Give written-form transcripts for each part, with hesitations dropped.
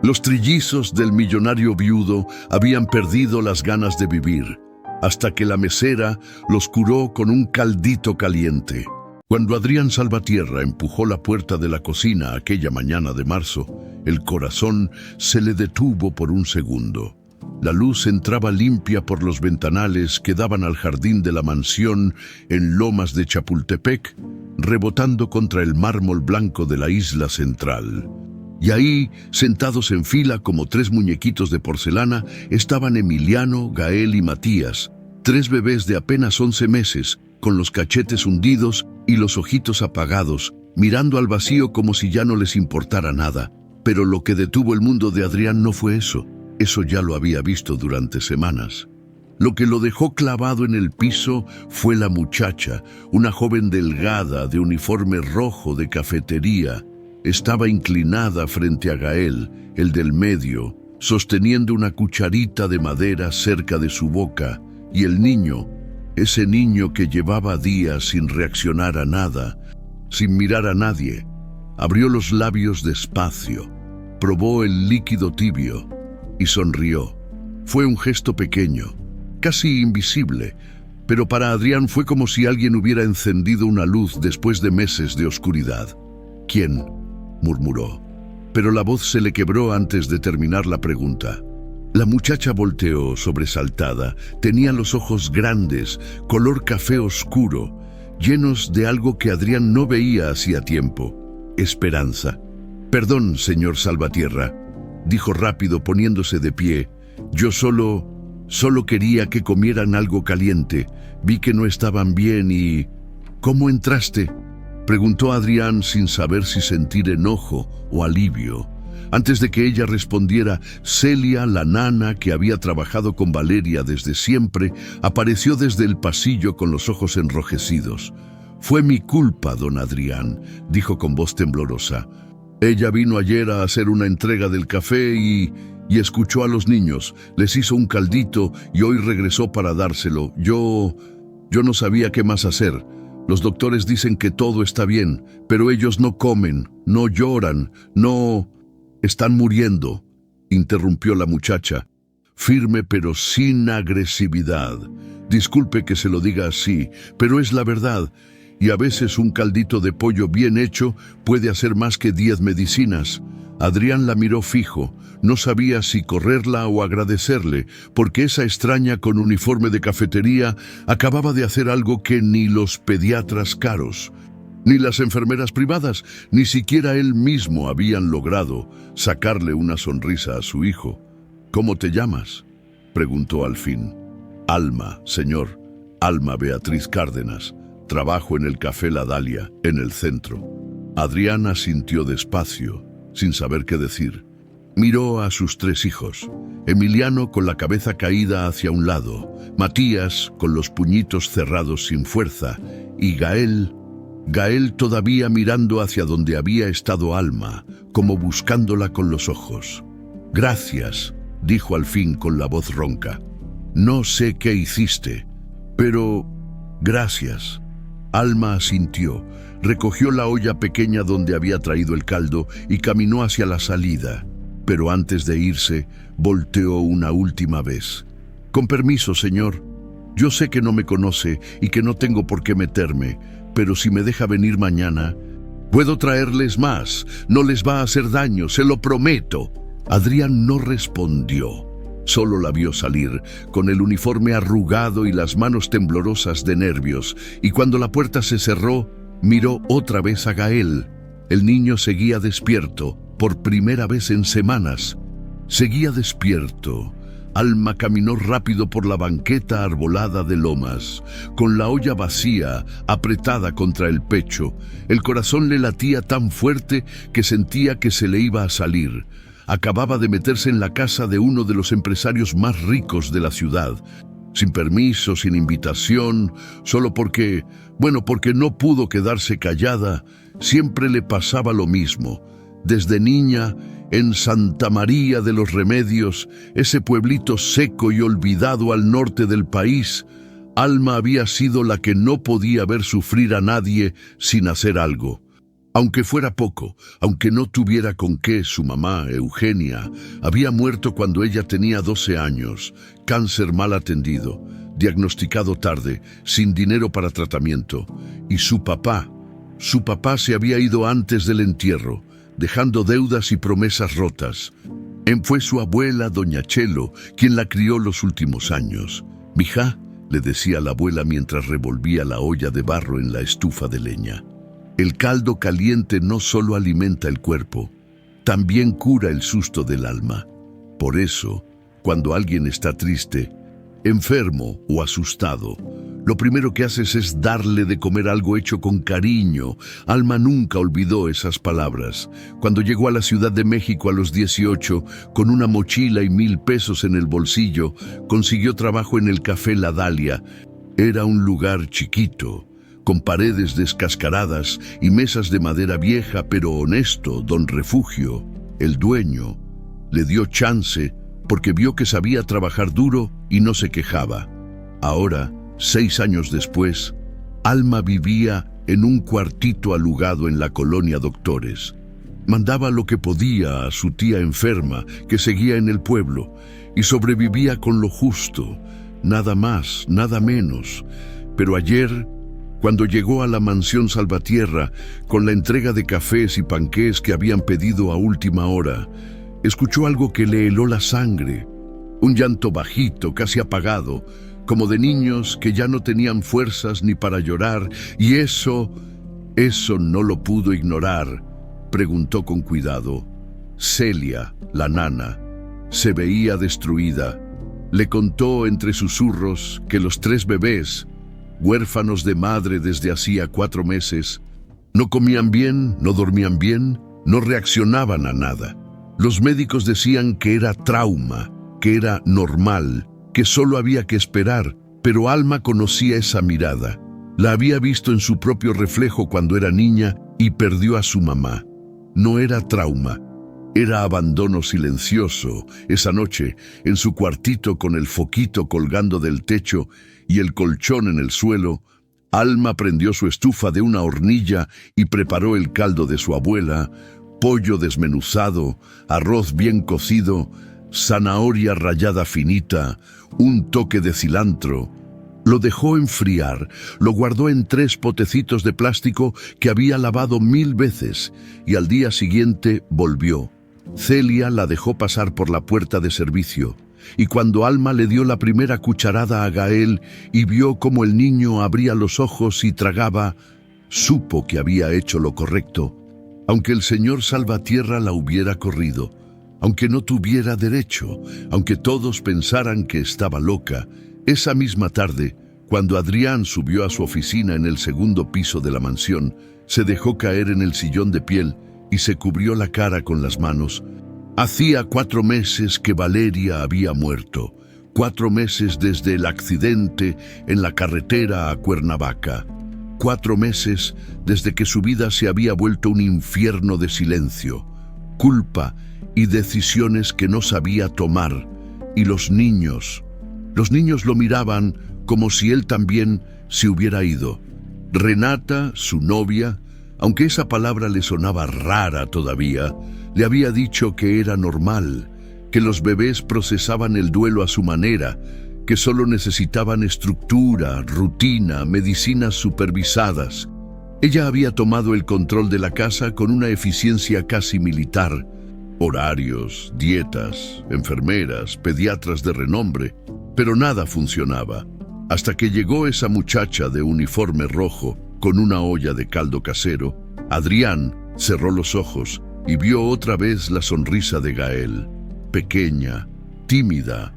Los trillizos del millonario viudo habían perdido las ganas de vivir, hasta que la mesera los curó con un caldito caliente. Cuando Adrián Salvatierra empujó la puerta de la cocina aquella mañana de marzo, el corazón se le detuvo por un segundo. La luz entraba limpia por los ventanales que daban al jardín de la mansión en Lomas de Chapultepec, rebotando contra el mármol blanco de la isla central. Y ahí, sentados en fila como tres muñequitos de porcelana, estaban Emiliano, Gael y Matías, tres bebés de apenas 11 meses, con los cachetes hundidos y los ojitos apagados, mirando al vacío como si ya no les importara nada. Pero lo que detuvo el mundo de Adrián no fue eso. Eso ya lo había visto durante semanas. Lo que lo dejó clavado en el piso fue la muchacha, una joven delgada de uniforme rojo de cafetería. Estaba inclinada frente a Gael, el del medio, sosteniendo una cucharita de madera cerca de su boca, y el niño, ese niño que llevaba días sin reaccionar a nada, sin mirar a nadie, abrió los labios despacio, probó el líquido tibio y sonrió. Fue un gesto pequeño, casi invisible, pero para Adrián fue como si alguien hubiera encendido una luz después de meses de oscuridad. ¿Quién?, murmuró, pero la voz se le quebró antes de terminar la pregunta. La muchacha volteó sobresaltada. Tenía los ojos grandes, color café oscuro, llenos de algo que Adrián no veía hacía tiempo: esperanza. «Perdón, señor Salvatierra», dijo rápido poniéndose de pie. «Yo solo quería que comieran algo caliente. Vi que no estaban bien y...» «¿Cómo entraste?», preguntó Adrián sin saber si sentir enojo o alivio. Antes de que ella respondiera, Celia, la nana que había trabajado con Valeria desde siempre, apareció desde el pasillo con los ojos enrojecidos. «Fue mi culpa, don Adrián», dijo con voz temblorosa. «Ella vino ayer a hacer una entrega del café y escuchó a los niños. Les hizo un caldito y hoy regresó para dárselo. Yo no sabía qué más hacer. Los doctores dicen que todo está bien, pero ellos no comen, no lloran, no... Están muriendo», interrumpió la muchacha, firme pero sin agresividad. «Disculpe que se lo diga así, pero es la verdad, y a veces un caldito de pollo bien hecho puede hacer más que 10 medicinas». Adrián la miró fijo. No sabía si correrla o agradecerle, porque esa extraña con uniforme de cafetería acababa de hacer algo que ni los pediatras caros, ni las enfermeras privadas, ni siquiera él mismo habían logrado: sacarle una sonrisa a su hijo. «¿Cómo te llamas?», preguntó al fin. «Alma, señor. Alma Beatriz Cárdenas. Trabajo en el Café La Dalia, en el centro». Adrián asintió despacio, sin saber qué decir. Miró a sus tres hijos: Emiliano con la cabeza caída hacia un lado, Matías con los puñitos cerrados sin fuerza, y Gael todavía mirando hacia donde había estado Alma, como buscándola con los ojos. «Gracias», dijo al fin con la voz ronca. «No sé qué hiciste, pero gracias». Alma asintió, recogió la olla pequeña donde había traído el caldo y caminó hacia la salida, pero antes de irse, volteó una última vez. «Con permiso, señor. Yo sé que no me conoce y que no tengo por qué meterme, pero si me deja venir mañana, puedo traerles más. No les va a hacer daño, se lo prometo». Adrián no respondió. Solo la vio salir, con el uniforme arrugado y las manos temblorosas de nervios, y cuando la puerta se cerró, miró otra vez a Gael. El niño seguía despierto, por primera vez en semanas. Seguía despierto. Alma caminó rápido por la banqueta arbolada de Lomas, con la olla vacía, apretada contra el pecho. El corazón le latía tan fuerte que sentía que se le iba a salir. Acababa de meterse en la casa de uno de los empresarios más ricos de la ciudad, sin permiso, sin invitación, solo porque no pudo quedarse callada. Siempre le pasaba lo mismo. Desde niña, en Santa María de los Remedios, ese pueblito seco y olvidado al norte del país, Alma había sido la que no podía ver sufrir a nadie sin hacer algo. Aunque fuera poco, aunque no tuviera con qué, su mamá, Eugenia, había muerto cuando ella tenía 12 años, cáncer mal atendido, diagnosticado tarde, sin dinero para tratamiento, y su papá se había ido antes del entierro, dejando deudas y promesas rotas. Fue su abuela, doña Chelo, quien la crió los últimos años. «Mija», le decía la abuela mientras revolvía la olla de barro en la estufa de leña, «el caldo caliente no solo alimenta el cuerpo, también cura el susto del alma. Por eso, cuando alguien está triste, enfermo o asustado, lo primero que haces es darle de comer algo hecho con cariño». Alma nunca olvidó esas palabras. Cuando llegó a la Ciudad de México a los 18, con una mochila y 1,000 pesos en el bolsillo, consiguió trabajo en el Café La Dalia. Era un lugar chiquito, con paredes descascaradas y mesas de madera vieja, pero honesto. Don Refugio, el dueño, le dio chance porque vio que sabía trabajar duro y no se quejaba. Ahora, 6 años después, Alma vivía en un cuartito alugado en la colonia Doctores. Mandaba lo que podía a su tía enferma, que seguía en el pueblo, y sobrevivía con lo justo, nada más, nada menos. Pero ayer, cuando llegó a la mansión Salvatierra con la entrega de cafés y panqués que habían pedido a última hora, escuchó algo que le heló la sangre. Un llanto bajito, casi apagado, como de niños que ya no tenían fuerzas ni para llorar, y eso no lo pudo ignorar. Preguntó con cuidado. Celia, la nana, se veía destruida. Le contó entre susurros que los 3 bebés, huérfanos de madre desde hacía 4 meses, no comían bien, no dormían bien, no reaccionaban a nada. Los médicos decían que era trauma, que era normal, que solo había que esperar, pero Alma conocía esa mirada. La había visto en su propio reflejo cuando era niña y perdió a su mamá. No era trauma, era abandono silencioso. Esa noche, en su cuartito con el foquito colgando del techo y el colchón en el suelo, Alma prendió su estufa de una hornilla y preparó el caldo de su abuela, pollo desmenuzado, arroz bien cocido, zanahoria rallada finita, un toque de cilantro. Lo dejó enfriar, lo guardó en 3 potecitos de plástico que había lavado 1000 veces, y al día siguiente volvió. Celia la dejó pasar por la puerta de servicio, y cuando Alma le dio la primera cucharada a Gael y vio cómo el niño abría los ojos y tragaba, supo que había hecho lo correcto, aunque el señor Salvatierra la hubiera corrido, aunque no tuviera derecho, aunque todos pensaran que estaba loca. Esa misma tarde, cuando Adrián subió a su oficina en el 2º piso de la mansión, se dejó caer en el sillón de piel y se cubrió la cara con las manos. Hacía 4 meses que Valeria había muerto, 4 meses desde el accidente en la carretera a Cuernavaca, 4 meses desde que su vida se había vuelto un infierno de silencio, culpa y decisiones que no sabía tomar. Y los niños lo miraban como si él también se hubiera ido. Renata, su novia, aunque esa palabra le sonaba rara todavía, le había dicho que era normal, que los bebés procesaban el duelo a su manera, que solo necesitaban estructura, rutina, medicinas supervisadas. Ella había tomado el control de la casa con una eficiencia casi militar. Horarios, dietas, enfermeras, pediatras de renombre, pero nada funcionaba, hasta que llegó esa muchacha de uniforme rojo con una olla de caldo casero. Adrián cerró los ojos y vio otra vez la sonrisa de Gael, pequeña, tímida,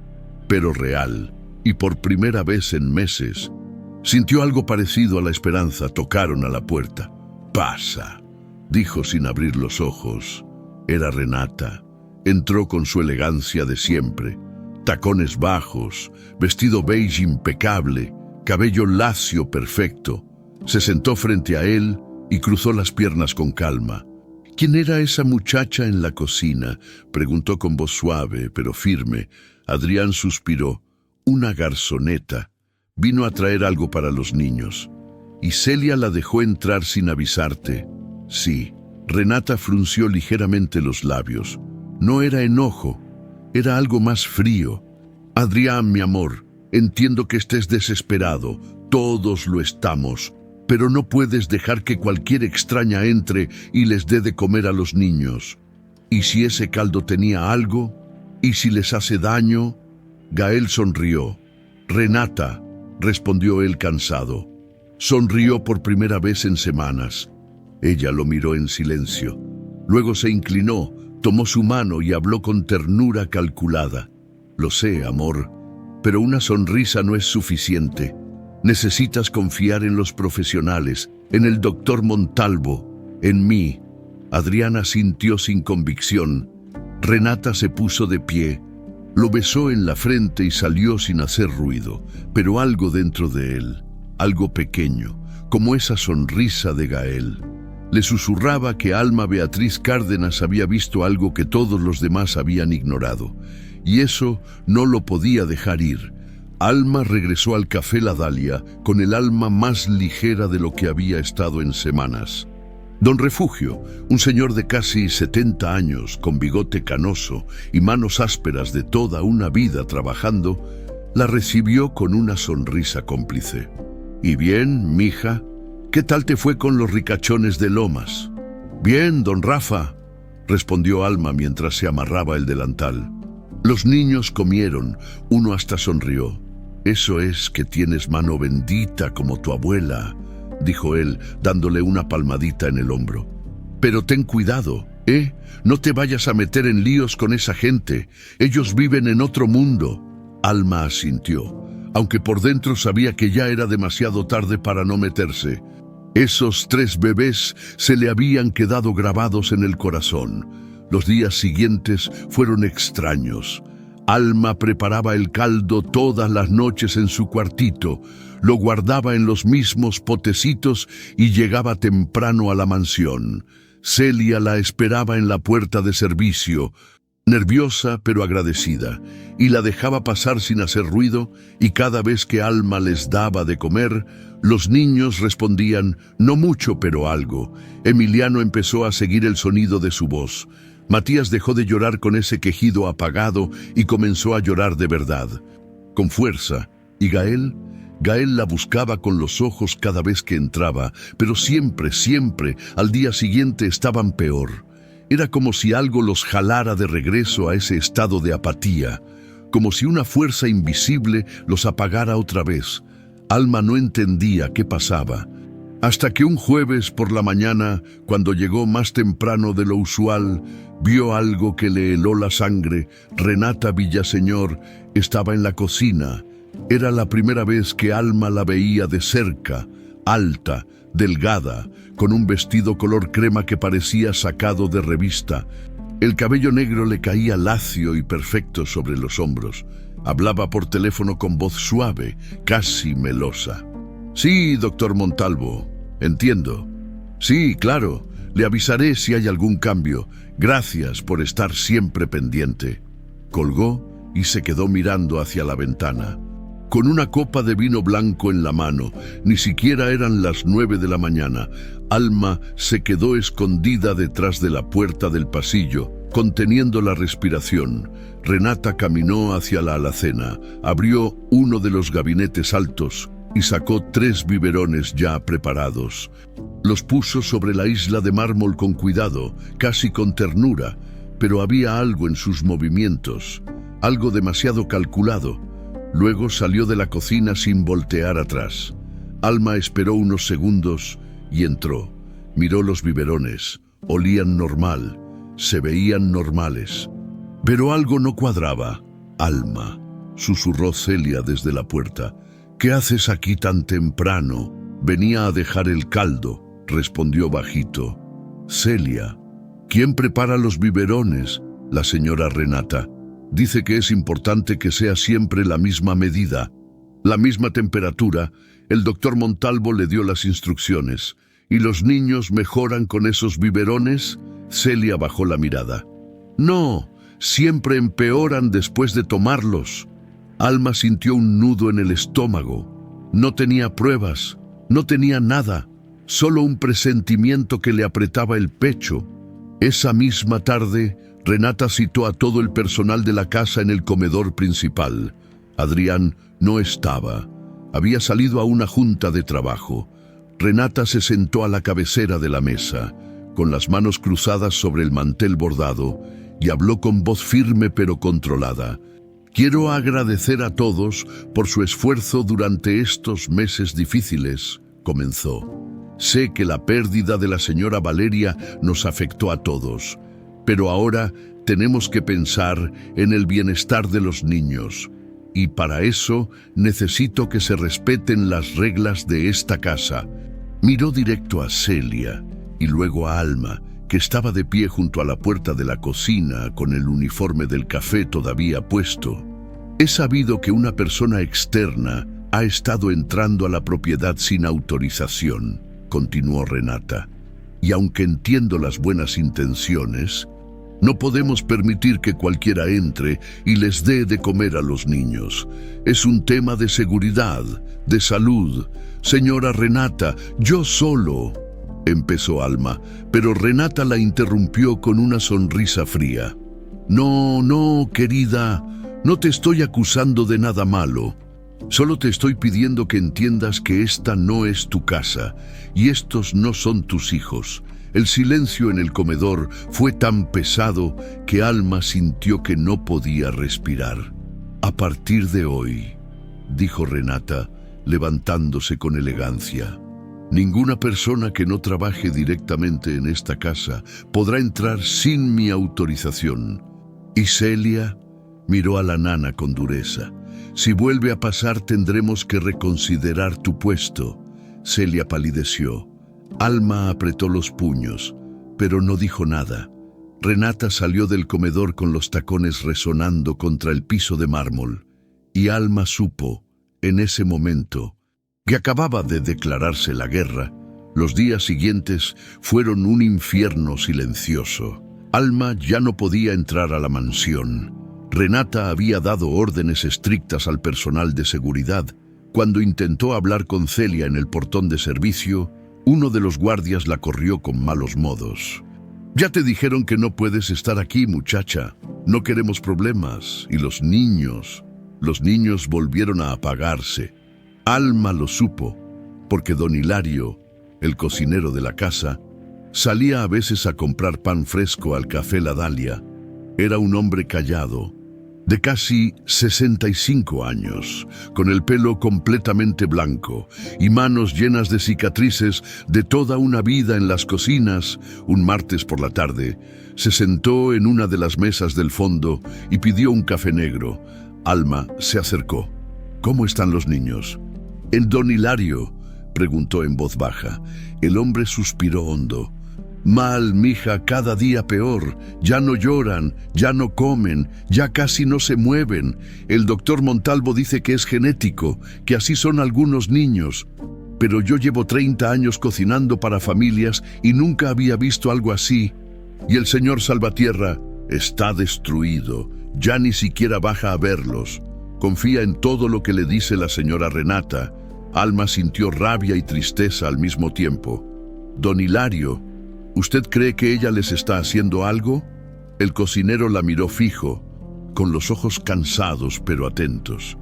pero real, y por primera vez en meses sintió algo parecido a la esperanza. Tocaron a la puerta. «Pasa», dijo sin abrir los ojos. Era Renata. Entró con su elegancia de siempre, tacones bajos, vestido beige impecable, cabello lacio perfecto. Se sentó frente a él y cruzó las piernas con calma. «¿Quién era esa muchacha en la cocina?», preguntó con voz suave pero firme. Adrián suspiró. «Una garzoneta. Vino a traer algo para los niños». «¿Y Celia la dejó entrar sin avisarte?». «Sí». Renata frunció ligeramente los labios. No era enojo, era algo más frío. Adrián, mi amor, entiendo que estés desesperado, todos lo estamos, pero no puedes dejar que cualquier extraña entre y les dé de comer a los niños. ¿Y si ese caldo tenía algo? ¿Y si les hace daño? Gael sonrió. Renata, respondió él cansado. Sonrió por primera vez en semanas. Ella lo miró en silencio. Luego se inclinó, tomó su mano y habló con ternura calculada. Lo sé, amor, pero una sonrisa no es suficiente. Necesitas confiar en los profesionales, en el doctor Montalvo, en mí. Adriana sintió sin convicción. Renata se puso de pie, lo besó en la frente y salió sin hacer ruido, pero algo dentro de él, algo pequeño, como esa sonrisa de Gael. Le susurraba que Alma Beatriz Cárdenas había visto algo que todos los demás habían ignorado, y eso no lo podía dejar ir. Alma regresó al Café La Dalia con el alma más ligera de lo que había estado en semanas. Don Refugio, un señor de casi 70 años, con bigote canoso y manos ásperas de toda una vida trabajando, la recibió con una sonrisa cómplice. «¿Y bien, mija? ¿Qué tal te fue con los ricachones de Lomas?» «Bien, don Rafa», respondió Alma mientras se amarraba el delantal. Los niños comieron, uno hasta sonrió. «Eso es que tienes mano bendita como tu abuela», dijo él, dándole una palmadita en el hombro. «Pero ten cuidado, ¿eh? No te vayas a meter en líos con esa gente. Ellos viven en otro mundo». Alma asintió, aunque por dentro sabía que ya era demasiado tarde para no meterse. Esos 3 bebés se le habían quedado grabados en el corazón. Los días siguientes fueron extraños. Alma preparaba el caldo todas las noches en su cuartito, lo guardaba en los mismos potecitos y llegaba temprano a la mansión. Celia la esperaba en la puerta de servicio, nerviosa pero agradecida, y la dejaba pasar sin hacer ruido, y cada vez que Alma les daba de comer, los niños respondían, no mucho pero algo. Emiliano empezó a seguir el sonido de su voz. Matías dejó de llorar con ese quejido apagado y comenzó a llorar de verdad, con fuerza. Y Gael la buscaba con los ojos cada vez que entraba, pero siempre, al día siguiente estaban peor. Era como si algo los jalara de regreso a ese estado de apatía, como si una fuerza invisible los apagara otra vez. Alma no entendía qué pasaba, hasta que un jueves por la mañana, cuando llegó más temprano de lo usual, vio algo que le heló la sangre. Renata Villaseñor estaba en la cocina. Era la primera vez que Alma la veía de cerca, alta, delgada, con un vestido color crema que parecía sacado de revista. El cabello negro le caía lacio y perfecto sobre los hombros. Hablaba por teléfono con voz suave, casi melosa. «Sí, doctor Montalvo, entiendo. Sí, claro, le avisaré si hay algún cambio. Gracias por estar siempre pendiente». Colgó y se quedó mirando hacia la ventana. Con una copa de vino blanco en la mano, ni siquiera eran las 9 de la mañana, Alma se quedó escondida detrás de la puerta del pasillo, conteniendo la respiración. Renata caminó hacia la alacena, abrió uno de los gabinetes altos y sacó 3 biberones ya preparados. Los puso sobre la isla de mármol con cuidado, casi con ternura, pero había algo en sus movimientos, algo demasiado calculado. Luego salió de la cocina sin voltear atrás. Alma esperó unos segundos y entró. Miró los biberones, olían normal, se veían normales. Pero algo no cuadraba. «Alma», susurró Celia desde la puerta, «¿qué haces aquí tan temprano?» «Venía a dejar el caldo», respondió bajito. «Celia, ¿quién prepara los biberones?» «La señora Renata. Dice que es importante que sea siempre la misma medida, la misma temperatura. El doctor Montalvo le dio las instrucciones. ¿Y los niños mejoran con esos biberones?» Celia bajó la mirada. «No, siempre empeoran después de tomarlos». Alma sintió un nudo en el estómago. No tenía pruebas, no tenía nada. solo un presentimiento que le apretaba el pecho. Esa misma tarde, Renata citó a todo el personal de la casa en el comedor principal. Adrián no estaba. Había salido a una junta de trabajo. Renata se sentó a la cabecera de la mesa, con las manos cruzadas sobre el mantel bordado, y habló con voz firme pero controlada. Quiero agradecer a todos por su esfuerzo durante estos meses difíciles, comenzó. Sé que la pérdida de la señora Valeria nos afectó a todos, pero ahora tenemos que pensar en el bienestar de los niños, y para eso necesito que se respeten las reglas de esta casa. Miró directo a Celia y luego a Alma, que estaba de pie junto a la puerta de la cocina con el uniforme del café todavía puesto. He sabido que una persona externa ha estado entrando a la propiedad sin autorización, continuó Renata, y aunque entiendo las buenas intenciones, no podemos permitir que cualquiera entre y les dé de comer a los niños. Es un tema de seguridad, de salud. Señora Renata, yo solo, empezó Alma, pero Renata la interrumpió con una sonrisa fría. No, querida, no te estoy acusando de nada malo. Solo te estoy pidiendo que entiendas que esta no es tu casa y estos no son tus hijos. El silencio en el comedor fue tan pesado que Alma sintió que no podía respirar. A partir de hoy, dijo Renata, levantándose con elegancia, ninguna persona que no trabaje directamente en esta casa podrá entrar sin mi autorización. Y Celia miró a la nana con dureza. Si vuelve a pasar tendremos que reconsiderar tu puesto. Celia palideció. Alma apretó los puños, pero no dijo nada. Renata salió del comedor con los tacones resonando contra el piso de mármol, y Alma supo, en ese momento, que acababa de declararse la guerra. Los días siguientes fueron un infierno silencioso. Alma ya no podía entrar a la mansión. Renata había dado órdenes estrictas al personal de seguridad. Cuando intentó hablar con Celia en el portón de servicio, uno de los guardias la corrió con malos modos. Ya te dijeron que no puedes estar aquí, muchacha. No queremos problemas. Y los niños volvieron a apagarse. Alma lo supo, porque don Hilario, el cocinero de la casa, salía a veces a comprar pan fresco al café La Dalia. Era un hombre callado, de casi 65 años, con el pelo completamente blanco y manos llenas de cicatrices de toda una vida en las cocinas. Un martes por la tarde, se sentó en una de las mesas del fondo y pidió un café negro. Alma se acercó. ¿Cómo están los niños? ¿El don Hilario?, preguntó en voz baja. El hombre suspiró hondo. Mal, mija, cada día peor. Ya no lloran, ya no comen, ya casi no se mueven. El doctor Montalvo dice que es genético, que así son algunos niños. Pero yo llevo 30 años cocinando para familias y nunca había visto algo así. Y el señor Salvatierra está destruido, ya ni siquiera baja a verlos. Confía en todo lo que le dice la señora Renata. Alma sintió rabia y tristeza al mismo tiempo. Don Hilario, ¿usted cree que ella les está haciendo algo? El cocinero la miró fijo, con los ojos cansados pero atentos.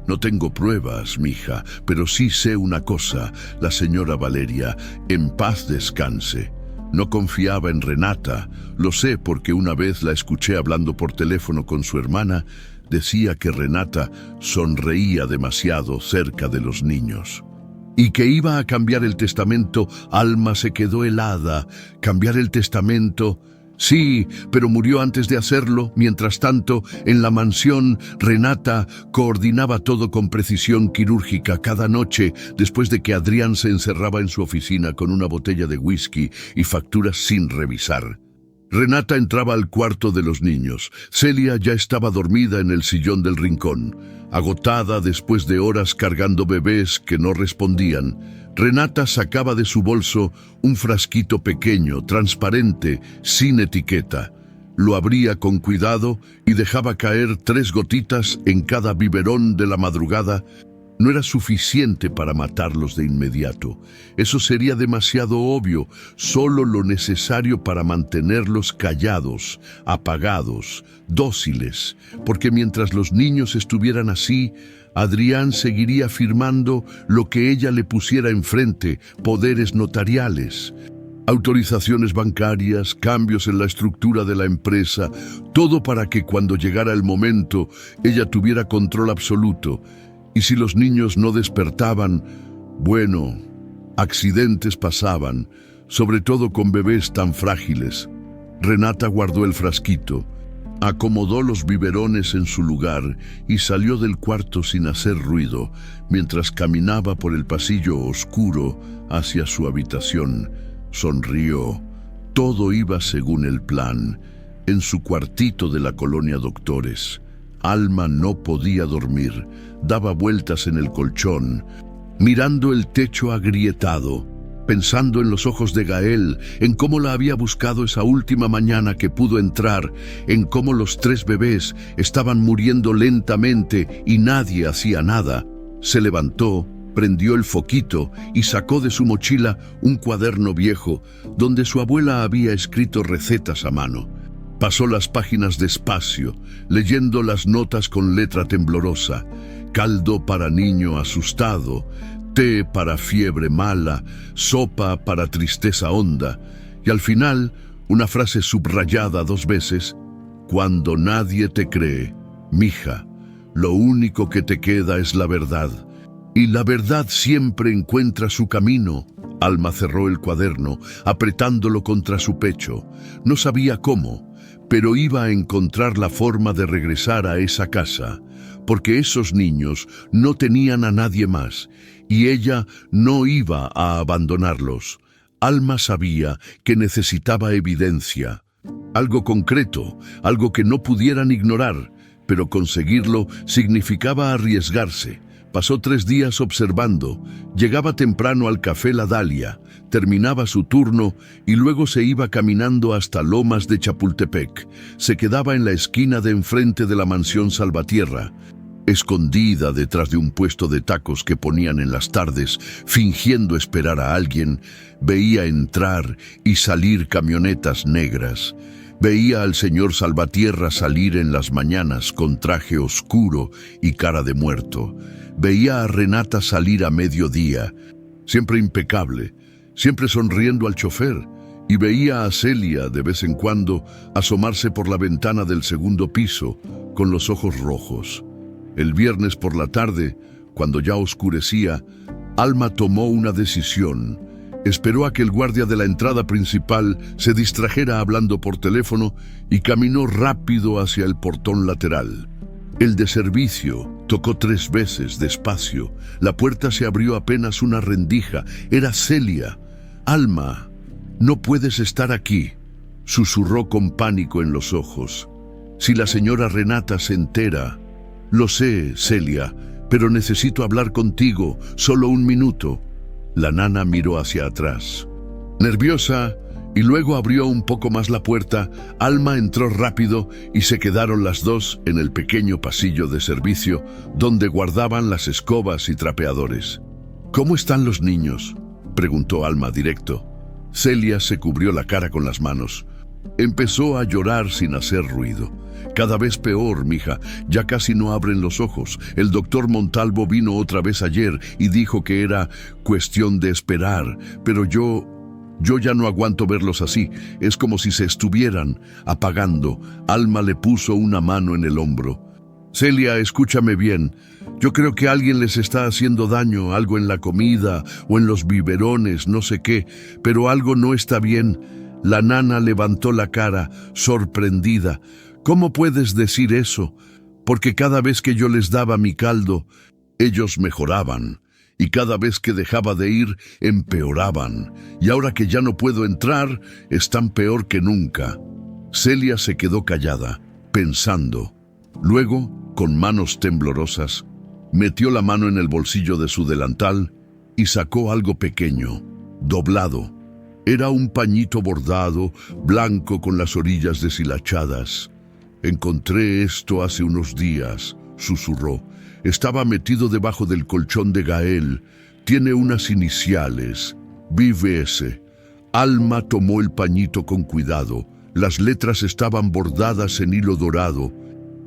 No tengo pruebas, mija, pero sí sé una cosa. La señora Valeria, en paz descanse. No confiaba en Renata. Lo sé porque una vez la escuché hablando por teléfono con su hermana. Decía que Renata sonreía demasiado cerca de los niños. Y que iba a cambiar el testamento. Alma se quedó helada. ¿Cambiar el testamento? Sí, pero murió antes de hacerlo. Mientras tanto, en la mansión, Renata coordinaba todo con precisión quirúrgica cada noche, después de que Adrián se encerraba en su oficina con una botella de whisky y facturas sin revisar. Renata entraba al cuarto de los niños. Celia ya estaba dormida en el sillón del rincón, agotada después de horas cargando bebés que no respondían. Renata sacaba de su bolso un frasquito pequeño, transparente, sin etiqueta. Lo abría con cuidado y dejaba caer 3 gotitas en cada biberón de la madrugada. No era suficiente para matarlos de inmediato. Eso sería demasiado obvio, solo lo necesario para mantenerlos callados, apagados, dóciles, porque mientras los niños estuvieran así, Adrián seguiría firmando lo que ella le pusiera enfrente, poderes notariales, autorizaciones bancarias, cambios en la estructura de la empresa, todo para que cuando llegara el momento ella tuviera control absoluto. Y si los niños no despertaban, bueno, accidentes pasaban, sobre todo con bebés tan frágiles. Renata guardó el frasquito, acomodó los biberones en su lugar y salió del cuarto sin hacer ruido, mientras caminaba por el pasillo oscuro hacia su habitación. Sonrió. Todo iba según el plan. En su cuartito de la colonia Doctores, Alma no podía dormir. Daba vueltas en el colchón, mirando el techo agrietado, pensando en los ojos de Gael, en cómo la había buscado esa última mañana que pudo entrar, en cómo los 3 bebés estaban muriendo lentamente y nadie hacía nada. Se levantó, prendió el foquito y sacó de su mochila un cuaderno viejo donde su abuela había escrito recetas a mano. Pasó las páginas despacio, leyendo las notas con letra temblorosa. Caldo para niño asustado, té para fiebre mala, sopa para tristeza honda, y al final una frase subrayada 2 veces: cuando nadie te cree, mija, lo único que te queda es la verdad, y la verdad siempre encuentra su camino. Alma cerró el cuaderno, apretándolo contra su pecho. No sabía cómo, pero iba a encontrar la forma de regresar a esa casa, porque esos niños no tenían a nadie más, y ella no iba a abandonarlos. Alma sabía que necesitaba evidencia, algo concreto, algo que no pudieran ignorar, pero conseguirlo significaba arriesgarse. Pasó 3 días observando. Llegaba temprano al café La Dalia, terminaba su turno y luego se iba caminando hasta Lomas de Chapultepec. Se quedaba en la esquina de enfrente de la mansión Salvatierra, escondida detrás de un puesto de tacos que ponían en las tardes, fingiendo esperar a alguien. Veía entrar y salir camionetas negras. Veía al señor Salvatierra salir en las mañanas con traje oscuro y cara de muerto. Veía a Renata salir a mediodía, siempre impecable, siempre sonriendo al chofer, y veía a Celia de vez en cuando asomarse por la ventana del 2º piso con los ojos rojos. El viernes por la tarde, cuando ya oscurecía, Alma tomó una decisión. Esperó a que el guardia de la entrada principal se distrajera hablando por teléfono y caminó rápido hacia el portón lateral. El de servicio tocó 3 veces despacio. La puerta se abrió apenas una rendija. Era Celia. «Alma, no puedes estar aquí», susurró con pánico en los ojos. «Si la señora Renata se entera». «Lo sé, Celia, pero necesito hablar contigo, solo 1 minuto». La nana miró hacia atrás, nerviosa, y luego abrió un poco más la puerta. Alma entró rápido y se quedaron las 2 en el pequeño pasillo de servicio donde guardaban las escobas y trapeadores. «¿Cómo están los niños?», preguntó Alma directo. Celia se cubrió la cara con las manos. Empezó a llorar sin hacer ruido. «Cada vez peor, mija, ya casi no abren los ojos. El doctor Montalvo vino otra vez ayer y dijo que era cuestión de esperar, pero yo ya no aguanto verlos así. Es como si se estuvieran apagando». Alma le puso una mano en el hombro. «Celia, escúchame bien. Yo creo que alguien les está haciendo daño, algo en la comida o en los biberones, no sé qué, pero algo no está bien». La nana levantó la cara, sorprendida. «¿Cómo puedes decir eso? Porque cada vez que yo les daba mi caldo, ellos mejoraban. Y cada vez que dejaba de ir, empeoraban. Y ahora que ya no puedo entrar, están peor que nunca». Celia se quedó callada, pensando. Luego, con manos temblorosas, metió la mano en el bolsillo de su delantal y sacó algo pequeño, doblado. Era un pañito bordado, blanco con las orillas deshilachadas. «Encontré esto hace unos días. susurró. Estaba metido debajo del colchón de Gael. Tiene unas iniciales. BVS. Alma tomó el pañito con cuidado. Las letras estaban bordadas en hilo dorado.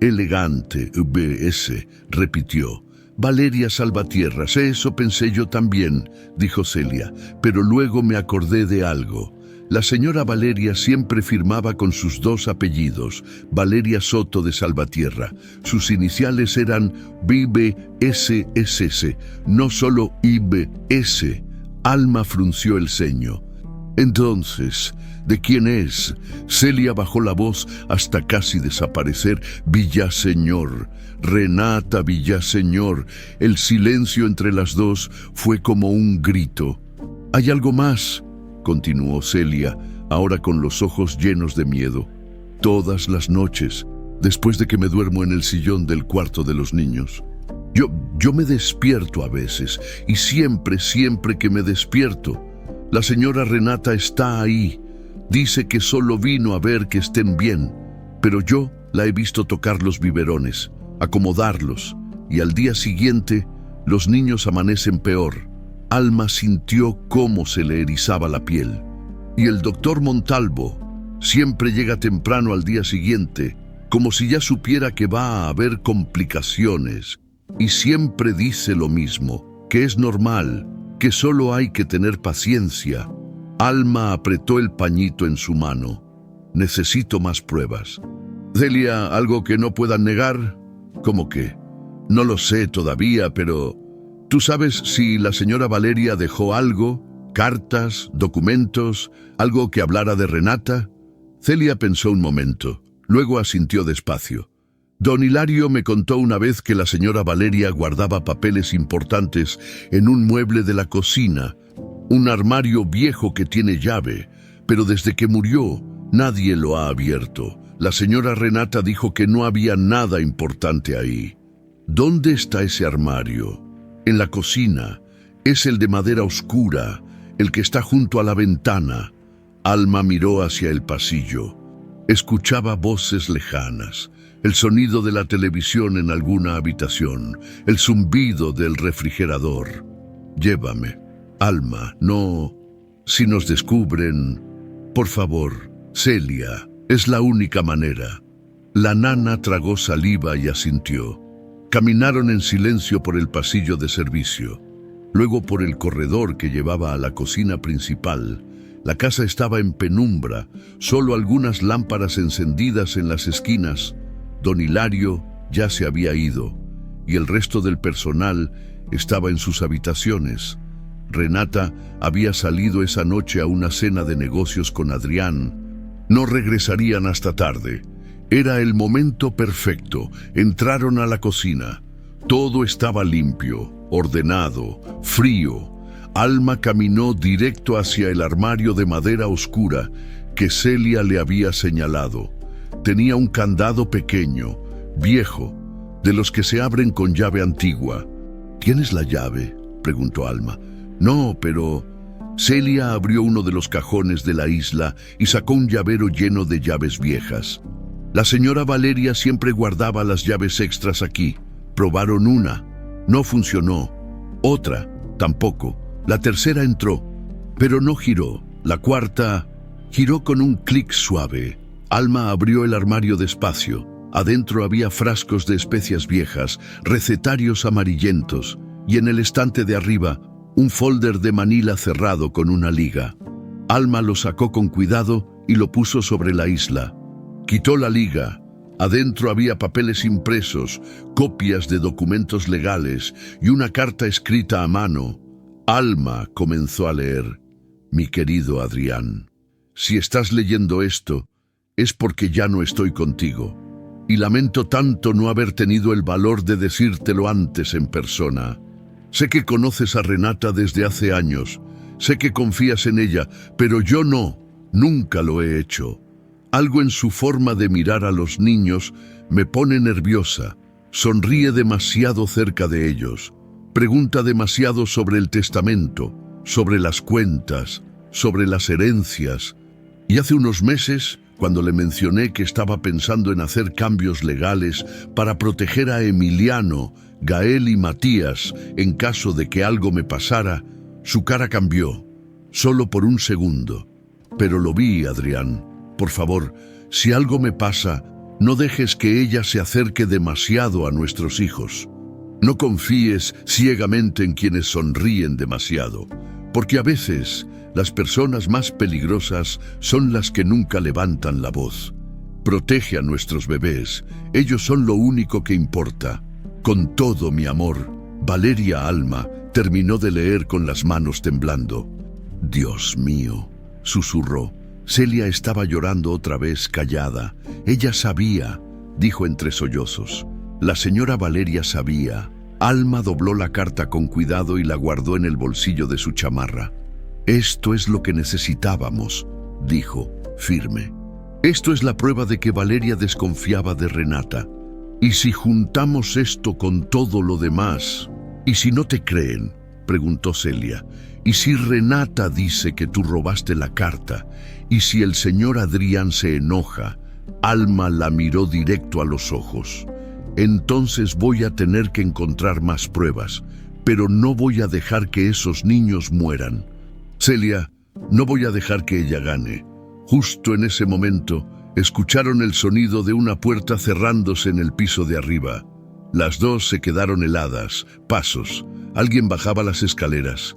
Elegante, BS, repitió. Valeria Salvatierras, eso pensé yo también, dijo Celia, pero luego me acordé de algo. La señora Valeria siempre firmaba con sus dos apellidos, Valeria Soto de Salvatierra. Sus iniciales eran BBSSS, no solo IBS. Alma frunció el ceño. Entonces, ¿de quién es? Celia bajó la voz hasta casi desaparecer. Villaseñor, Renata Villaseñor. El silencio entre las dos fue como un grito. «¿Hay algo más?», continuó Celia, ahora con los ojos llenos de miedo. «Todas las noches, después de que me duermo en el sillón del cuarto de los niños. Yo me despierto a veces, y siempre que me despierto, la señora Renata está ahí. Dice que solo vino a ver que estén bien, pero yo la he visto tocar los biberones, acomodarlos, y al día siguiente los niños amanecen peor». Alma sintió cómo se le erizaba la piel. «Y el doctor Montalvo siempre llega temprano al día siguiente, como si ya supiera que va a haber complicaciones, y siempre dice lo mismo, que es normal, que solo hay que tener paciencia». Alma apretó el pañito en su mano. «Necesito más pruebas». «Celia, ¿algo que no puedan negar?» «¿Cómo que?» «No lo sé todavía, pero... ¿tú sabes si la señora Valeria dejó algo? ¿Cartas? ¿Documentos? ¿Algo que hablara de Renata?» Celia pensó un momento, luego asintió despacio. «Don Hilario me contó una vez que la señora Valeria guardaba papeles importantes en un mueble de la cocina, un armario viejo que tiene llave, pero desde que murió nadie lo ha abierto. La señora Renata dijo que no había nada importante ahí». «¿Dónde está ese armario?» «En la cocina. Es el de madera oscura, el que está junto a la ventana». Alma miró hacia el pasillo. Escuchaba voces lejanas, el sonido de la televisión en alguna habitación, el zumbido del refrigerador. «Llévame, Alma, no... si nos descubren... por favor, Celia, es la única manera». La nana tragó saliva y asintió. Caminaron en silencio por el pasillo de servicio, luego por el corredor que llevaba a la cocina principal. La casa estaba en penumbra, solo algunas lámparas encendidas en las esquinas. Don Hilario ya se había ido, y el resto del personal estaba en sus habitaciones. Renata había salido esa noche a una cena de negocios con Adrián. No regresarían hasta tarde. Era el momento perfecto. Entraron a la cocina. Todo estaba limpio, ordenado, frío. Alma caminó directo hacia el armario de madera oscura que Celia le había señalado. Tenía un candado pequeño, viejo, de los que se abren con llave antigua. «¿Tienes la llave?», preguntó Alma. «No, pero...». Celia abrió uno de los cajones de la isla y sacó un llavero lleno de llaves viejas. «La señora Valeria siempre guardaba las llaves extras aquí. Probaron una. No funcionó. Otra, tampoco. La tercera entró, pero no giró. La cuarta giró con un clic suave». Alma abrió el armario despacio. Adentro había frascos de especias viejas, recetarios amarillentos, y en el estante de arriba, un folder de manila cerrado con una liga. Alma lo sacó con cuidado y lo puso sobre la isla. Quitó la liga. Adentro había papeles impresos, copias de documentos legales y una carta escrita a mano. Alma comenzó a leer. «Mi querido Adrián, si estás leyendo esto, es porque ya no estoy contigo. Y lamento tanto no haber tenido el valor de decírtelo antes en persona. Sé que conoces a Renata desde hace años. Sé que confías en ella, pero yo no. Nunca lo he hecho. Algo en su forma de mirar a los niños me pone nerviosa. Sonríe demasiado cerca de ellos. Pregunta demasiado sobre el testamento, sobre las cuentas, sobre las herencias. Y hace unos meses Cuando le mencioné que estaba pensando en hacer cambios legales para proteger a Emiliano, Gael y Matías en caso de que algo me pasara, su cara cambió, solo por un segundo. Pero lo vi, Adrián. Por favor, si algo me pasa, no dejes que ella se acerque demasiado a nuestros hijos. No confíes ciegamente en quienes sonríen demasiado, porque a veces las personas más peligrosas son las que nunca levantan la voz. Protege a nuestros bebés, ellos son lo único que importa. Con todo mi amor, Valeria Alma terminó de leer con las manos temblando. Dios mío, susurró. Celia estaba llorando otra vez, callada. Ella sabía, dijo entre sollozos. La señora Valeria sabía. Alma dobló la carta con cuidado y la guardó en el bolsillo de su chamarra. Esto es lo que necesitábamos, dijo, firme. Esto es la prueba de que Valeria desconfiaba de Renata. ¿Y si juntamos esto con todo lo demás? ¿Y si no te creen?, preguntó Celia. ¿Y si Renata dice que tú robaste la carta? ¿Y si el señor Adrián se enoja? Alma la miró directo a los ojos. Entonces voy a tener que encontrar más pruebas, pero no voy a dejar que esos niños mueran. Celia, no voy a dejar que ella gane. Justo en ese momento, escucharon el sonido de una puerta cerrándose en el piso de arriba. Las dos se quedaron heladas. Pasos. Alguien bajaba las escaleras.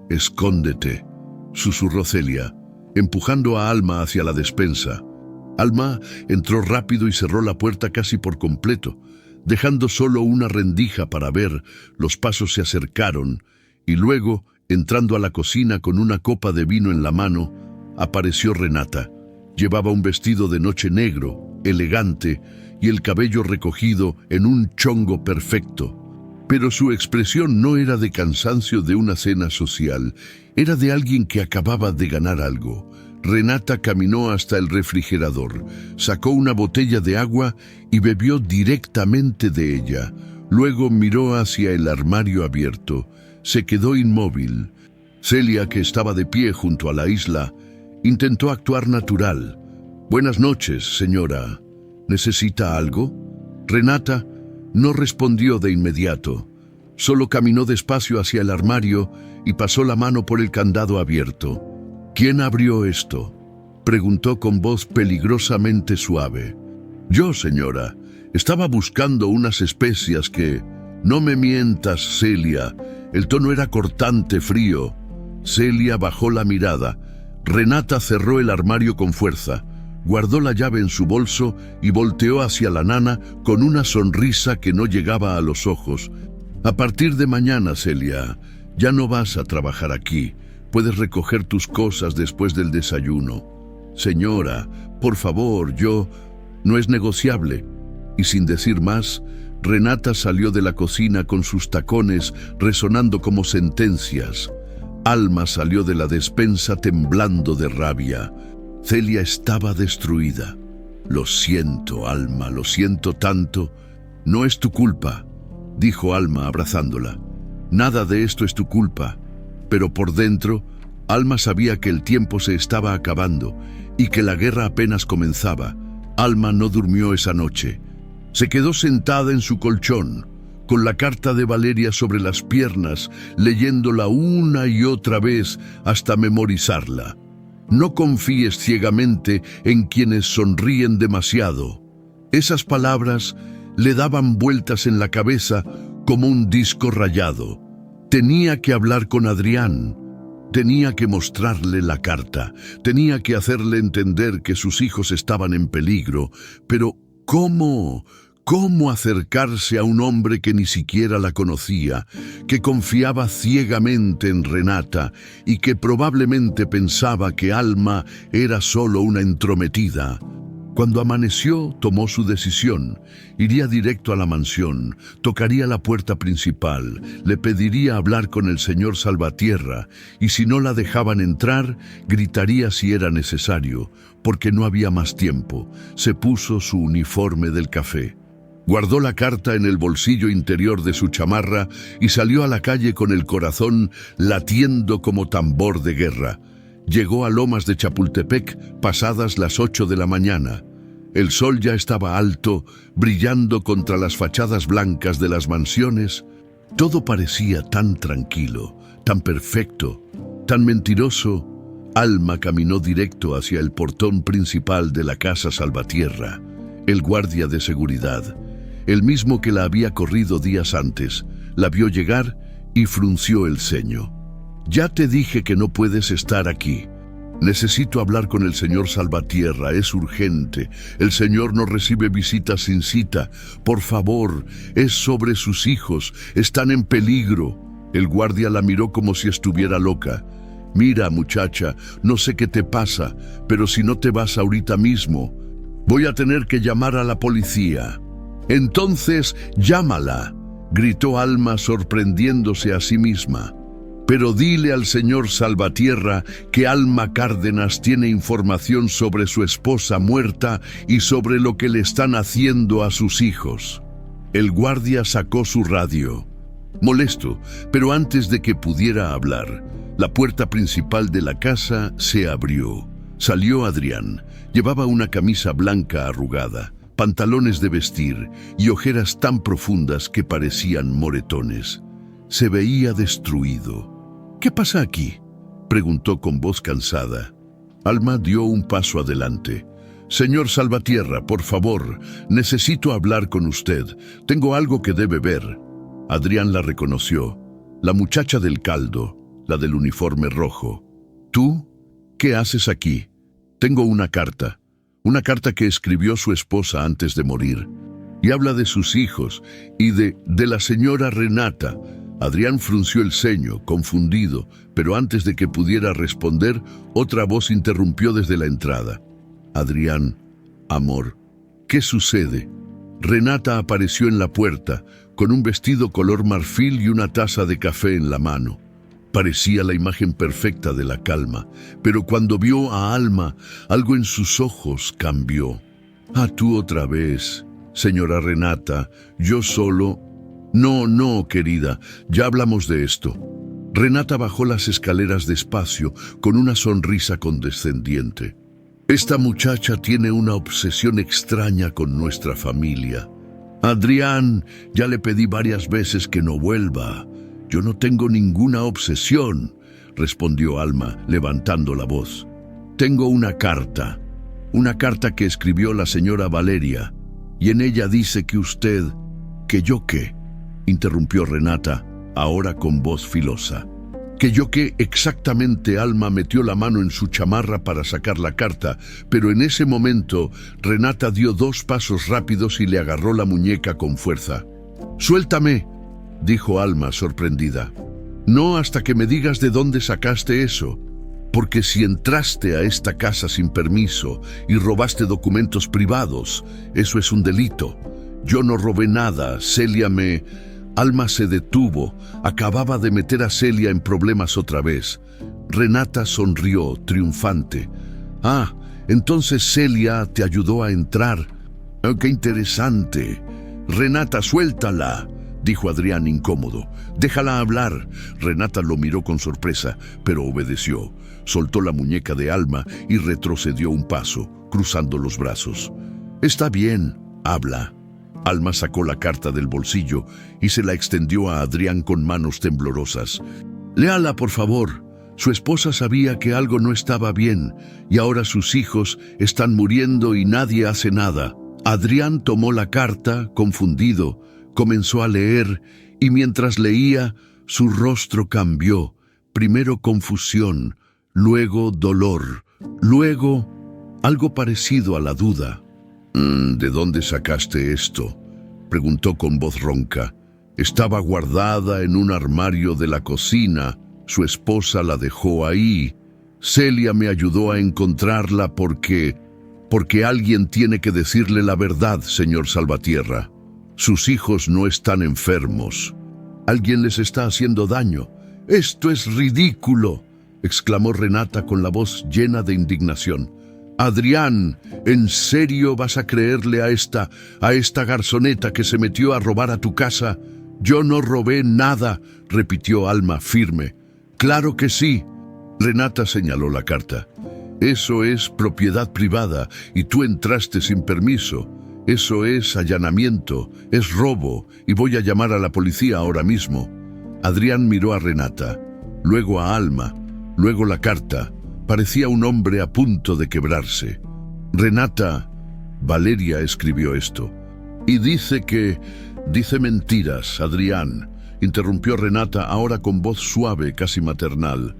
«Escóndete», susurró Celia, empujando a Alma hacia la despensa. Alma entró rápido y cerró la puerta casi por completo, dejando solo una rendija para ver. Los pasos se acercaron y luego, entrando a la cocina con una copa de vino en la mano, apareció Renata. Llevaba un vestido de noche negro, elegante, y el cabello recogido en un chongo perfecto. Pero su expresión no era de cansancio de una cena social, era de alguien que acababa de ganar algo. Renata caminó hasta el refrigerador, sacó una botella de agua y bebió directamente de ella. Luego miró hacia el armario abierto. Se quedó inmóvil. Celia, que estaba de pie junto a la isla, intentó actuar natural. «Buenas noches, señora. ¿Necesita algo?» Renata no respondió de inmediato. Solo caminó despacio hacia el armario y pasó la mano por el candado abierto. «¿Quién abrió esto?», preguntó con voz peligrosamente suave. «Yo, señora. Estaba buscando unas especias que...» «No me mientas, Celia». El tono era cortante, frío. Celia bajó la mirada. Renata cerró el armario con fuerza. Guardó la llave en su bolso y volteó hacia la nana con una sonrisa que no llegaba a los ojos. «A partir de mañana, Celia, ya no vas a trabajar aquí. Puedes recoger tus cosas después del desayuno». «Señora, por favor, yo...» «No es negociable». Y sin decir más, Renata salió de la cocina con sus tacones resonando como sentencias. Alma salió de la despensa temblando de rabia. Celia estaba destruida. «Lo siento, Alma, lo siento tanto». «No es tu culpa», dijo Alma abrazándola. «Nada de esto es tu culpa». Pero por dentro, Alma sabía que el tiempo se estaba acabando y que la guerra apenas comenzaba. Alma no durmió esa noche. Se quedó sentada en su colchón, con la carta de Valeria sobre las piernas, leyéndola una y otra vez hasta memorizarla. «No confíes ciegamente en quienes sonríen demasiado». Esas palabras le daban vueltas en la cabeza como un disco rayado. Tenía que hablar con Adrián. Tenía que mostrarle la carta. Tenía que hacerle entender que sus hijos estaban en peligro. Pero, ¿cómo? ¿Cómo acercarse a un hombre que ni siquiera la conocía, que confiaba ciegamente en Renata y que probablemente pensaba que Alma era solo una entrometida? Cuando amaneció, tomó su decisión. Iría directo a la mansión, tocaría la puerta principal, le pediría hablar con el señor Salvatierra y si no la dejaban entrar, gritaría si era necesario, porque no había más tiempo. Se puso su uniforme del café. Guardó la carta en el bolsillo interior de su chamarra y salió a la calle con el corazón latiendo como tambor de guerra. Llegó a Lomas de Chapultepec pasadas las 8 de la mañana. El sol ya estaba alto, brillando contra las fachadas blancas de las mansiones. Todo parecía tan tranquilo, tan perfecto, tan mentiroso. Alma caminó directo hacia el portón principal de la Casa Salvatierra. El guardia de seguridad, el mismo que la había corrido días antes, la vio llegar y frunció el ceño. «Ya te dije que no puedes estar aquí. Necesito hablar con el señor Salvatierra, es urgente. El señor no recibe visitas sin cita. Por favor, es sobre sus hijos, están en peligro». El guardia la miró como si estuviera loca. «Mira, muchacha, no sé qué te pasa, pero si no te vas ahorita mismo, voy a tener que llamar a la policía». «Entonces, llámala», gritó Alma sorprendiéndose a sí misma. «Pero dile al señor Salvatierra que Alma Cárdenas tiene información sobre su esposa muerta y sobre lo que le están haciendo a sus hijos». El guardia sacó su radio. Molesto, pero antes de que pudiera hablar, la puerta principal de la casa se abrió. Salió Adrián. Llevaba una camisa blanca arrugada, pantalones de vestir y ojeras tan profundas que parecían moretones. Se veía destruido. «¿Qué pasa aquí?», preguntó con voz cansada. Alma dio un paso adelante. «Señor Salvatierra, por favor, necesito hablar con usted. Tengo algo que debe ver». Adrián la reconoció. La muchacha del caldo, la del uniforme rojo. «¿Tú? ¿Qué haces aquí?». «Tengo una carta que escribió su esposa antes de morir. Y habla de sus hijos y de la señora Renata». Adrián frunció el ceño, confundido, pero antes de que pudiera responder, otra voz interrumpió desde la entrada. «Adrián, amor, ¿qué sucede?». Renata apareció en la puerta, con un vestido color marfil y una taza de café en la mano. Parecía la imagen perfecta de la calma, pero cuando vio a Alma, algo en sus ojos cambió. «Ah, tú otra vez, señora Renata, yo solo...». No, querida, ya hablamos de esto». Renata bajó las escaleras despacio, con una sonrisa condescendiente. «Esta muchacha tiene una obsesión extraña con nuestra familia. Adrián, ya le pedí varias veces que no vuelva. Yo no tengo ninguna obsesión», respondió Alma, levantando la voz. «Tengo una carta que escribió la señora Valeria, y en ella dice que usted...». «¿Que yo qué?», interrumpió Renata, ahora con voz filosa. «¿Que yo qué exactamente?». Alma metió la mano en su chamarra para sacar la carta, pero en ese momento Renata dio 2 pasos rápidos y le agarró la muñeca con fuerza. «Suéltame», dijo Alma sorprendida. «No hasta que me digas de dónde sacaste eso. Porque si entraste a esta casa sin permiso y robaste documentos privados, eso es un delito. Yo no robé nada, Celia me...». Alma se detuvo. Acababa de meter a Celia en problemas otra vez. Renata sonrió, triunfante. «Ah, entonces Celia te ayudó a entrar. Oh, ¡qué interesante! Renata, suéltala», dijo Adrián incómodo. «Déjala hablar». Renata lo miró con sorpresa, pero obedeció. Soltó la muñeca de Alma y retrocedió un paso, cruzando los brazos. «Está bien, habla». Alma sacó la carta del bolsillo y se la extendió a Adrián con manos temblorosas. «Léala, por favor. Su esposa sabía que algo no estaba bien y ahora sus hijos están muriendo y nadie hace nada». Adrián tomó la carta, confundido, comenzó a leer y mientras leía, su rostro cambió. Primero confusión, luego dolor, luego algo parecido a la duda. «¿De dónde sacaste esto?», preguntó con voz ronca. «Estaba guardada en un armario de la cocina. Su esposa la dejó ahí. Celia me ayudó a encontrarla porque alguien tiene que decirle la verdad, señor Salvatierra. Sus hijos no están enfermos. Alguien les está haciendo daño». «Esto es ridículo», exclamó Renata con la voz llena de indignación. «Adrián, ¿en serio vas a creerle a esta garzoneta que se metió a robar a tu casa?». «Yo no robé nada», repitió Alma firme. «Claro que sí». Renata señaló la carta. Eso es propiedad privada y tú entraste sin permiso. Eso es allanamiento, es robo y voy a llamar a la policía ahora mismo. Adrián miró a Renata, luego a Alma, luego la carta. Parecía un hombre a punto de quebrarse. Renata, Valeria escribió esto. Y dice mentiras, Adrián, interrumpió Renata ahora con voz suave, casi maternal.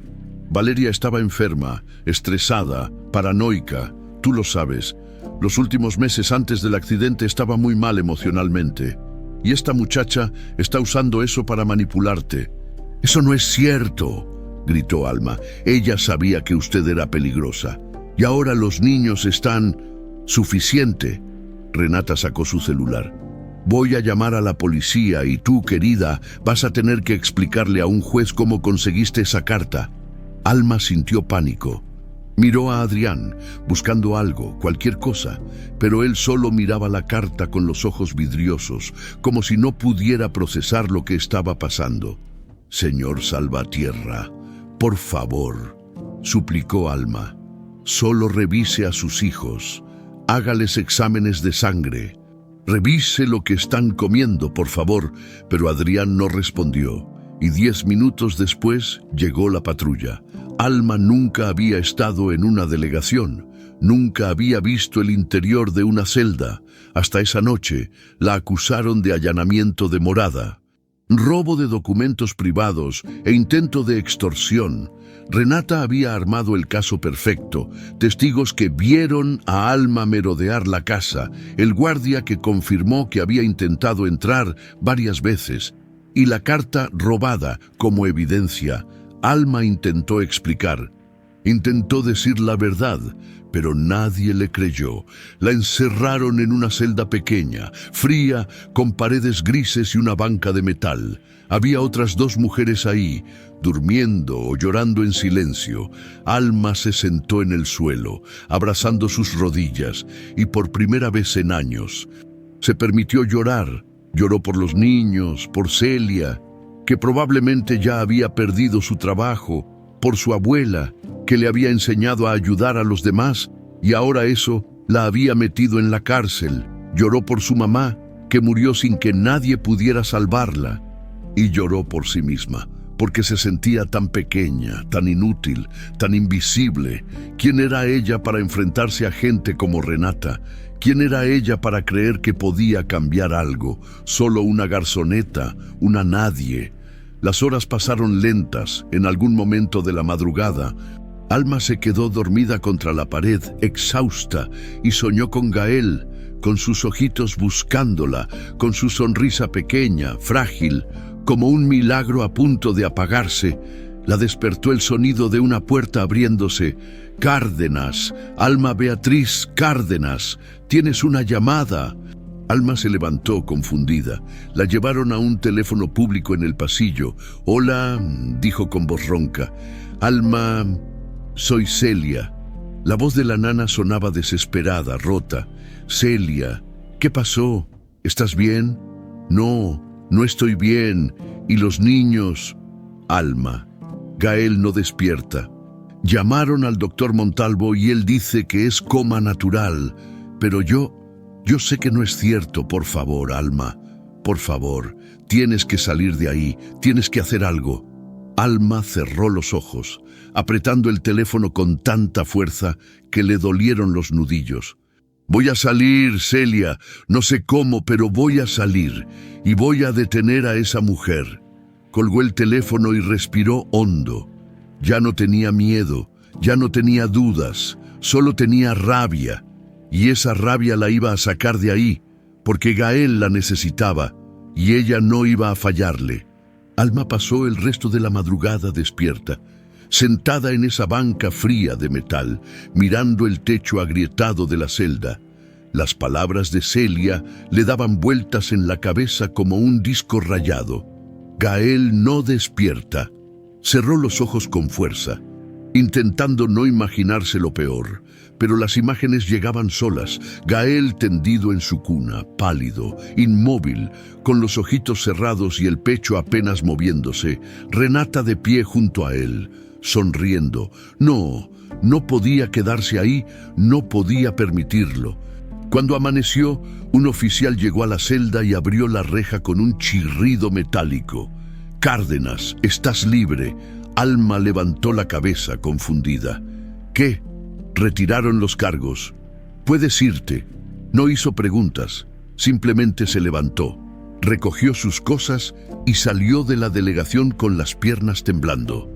Valeria estaba enferma, estresada, paranoica, tú lo sabes. Los últimos meses antes del accidente estaba muy mal emocionalmente. Y esta muchacha está usando eso para manipularte. Eso no es cierto, gritó Alma. Ella sabía que usted era peligrosa. Y ahora los niños están... Suficiente. Renata sacó su celular. Voy a llamar a la policía y tú, querida, vas a tener que explicarle a un juez cómo conseguiste esa carta. Alma sintió pánico. Miró a Adrián, buscando algo, cualquier cosa, pero él solo miraba la carta con los ojos vidriosos, como si no pudiera procesar lo que estaba pasando. Señor Salvatierra, por favor, suplicó Alma, solo revise a sus hijos, hágales exámenes de sangre, revise lo que están comiendo, por favor, pero Adrián no respondió, y 10 minutos después llegó la patrulla. Alma nunca había estado en una delegación, nunca había visto el interior de una celda. Hasta esa noche la acusaron de allanamiento de morada, robo de documentos privados e intento de extorsión. Renata había armado el caso perfecto, testigos que vieron a Alma merodear la casa, el guardia que confirmó que había intentado entrar varias veces, y la carta robada como evidencia. Alma intentó explicar, intentó decir la verdad, pero nadie le creyó. La encerraron en una celda pequeña, fría, con paredes grises y una banca de metal. Había otras 2 mujeres ahí, durmiendo o llorando en silencio. Alma se sentó en el suelo, abrazando sus rodillas, y por primera vez en años se permitió llorar. Lloró por los niños, por Celia, que probablemente ya había perdido su trabajo, por su abuela, que le había enseñado a ayudar a los demás, y ahora eso la había metido en la cárcel. Lloró por su mamá, que murió sin que nadie pudiera salvarla, y lloró por sí misma, porque se sentía tan pequeña, tan inútil, tan invisible. ¿Quién era ella para enfrentarse a gente como Renata? ¿Quién era ella para creer que podía cambiar algo? Solo una garzoneta, una nadie. Las horas pasaron lentas. En algún momento de la madrugada, Alma se quedó dormida contra la pared, exhausta, y soñó con Gael, con sus ojitos buscándola, con su sonrisa pequeña, frágil, como un milagro a punto de apagarse. La despertó el sonido de una puerta abriéndose. Cárdenas, Alma Beatriz Cárdenas, tienes una llamada. Alma se levantó confundida. La llevaron a un teléfono público en el pasillo. Hola, dijo con voz ronca. Alma, soy Celia. La voz de la nana sonaba desesperada, rota. Celia, ¿qué pasó? ¿Estás bien? No, no estoy bien. ¿Y los niños? Alma, Gael no despierta. Llamaron al doctor Montalvo y él dice que es coma natural, pero yo sé que no es cierto. Por favor, Alma, por favor, tienes que salir de ahí, tienes que hacer algo. Alma cerró los ojos, apretando el teléfono con tanta fuerza que le dolieron los nudillos. Voy a salir, Celia, no sé cómo, pero voy a salir y voy a detener a esa mujer. Colgó el teléfono y respiró hondo. Ya no tenía miedo, ya no tenía dudas, solo tenía rabia. Y esa rabia la iba a sacar de ahí, porque Gael la necesitaba, y ella no iba a fallarle. Alma pasó el resto de la madrugada despierta, sentada en esa banca fría de metal, mirando el techo agrietado de la celda. Las palabras de Celia le daban vueltas en la cabeza como un disco rayado. Gael no despierta. Cerró los ojos con fuerza, intentando no imaginarse lo peor, pero las imágenes llegaban solas. Gael tendido en su cuna, pálido, inmóvil, con los ojitos cerrados y el pecho apenas moviéndose. Renata de pie junto a él, sonriendo. No, no podía quedarse ahí, no podía permitirlo. Cuando amaneció, un oficial llegó a la celda y abrió la reja con un chirrido metálico. «Cárdenas, estás libre». Alma levantó la cabeza confundida. «¿Qué? ¿Retiraron los cargos? Puedes irte». No hizo preguntas, simplemente se levantó, recogió sus cosas y salió de la delegación con las piernas temblando.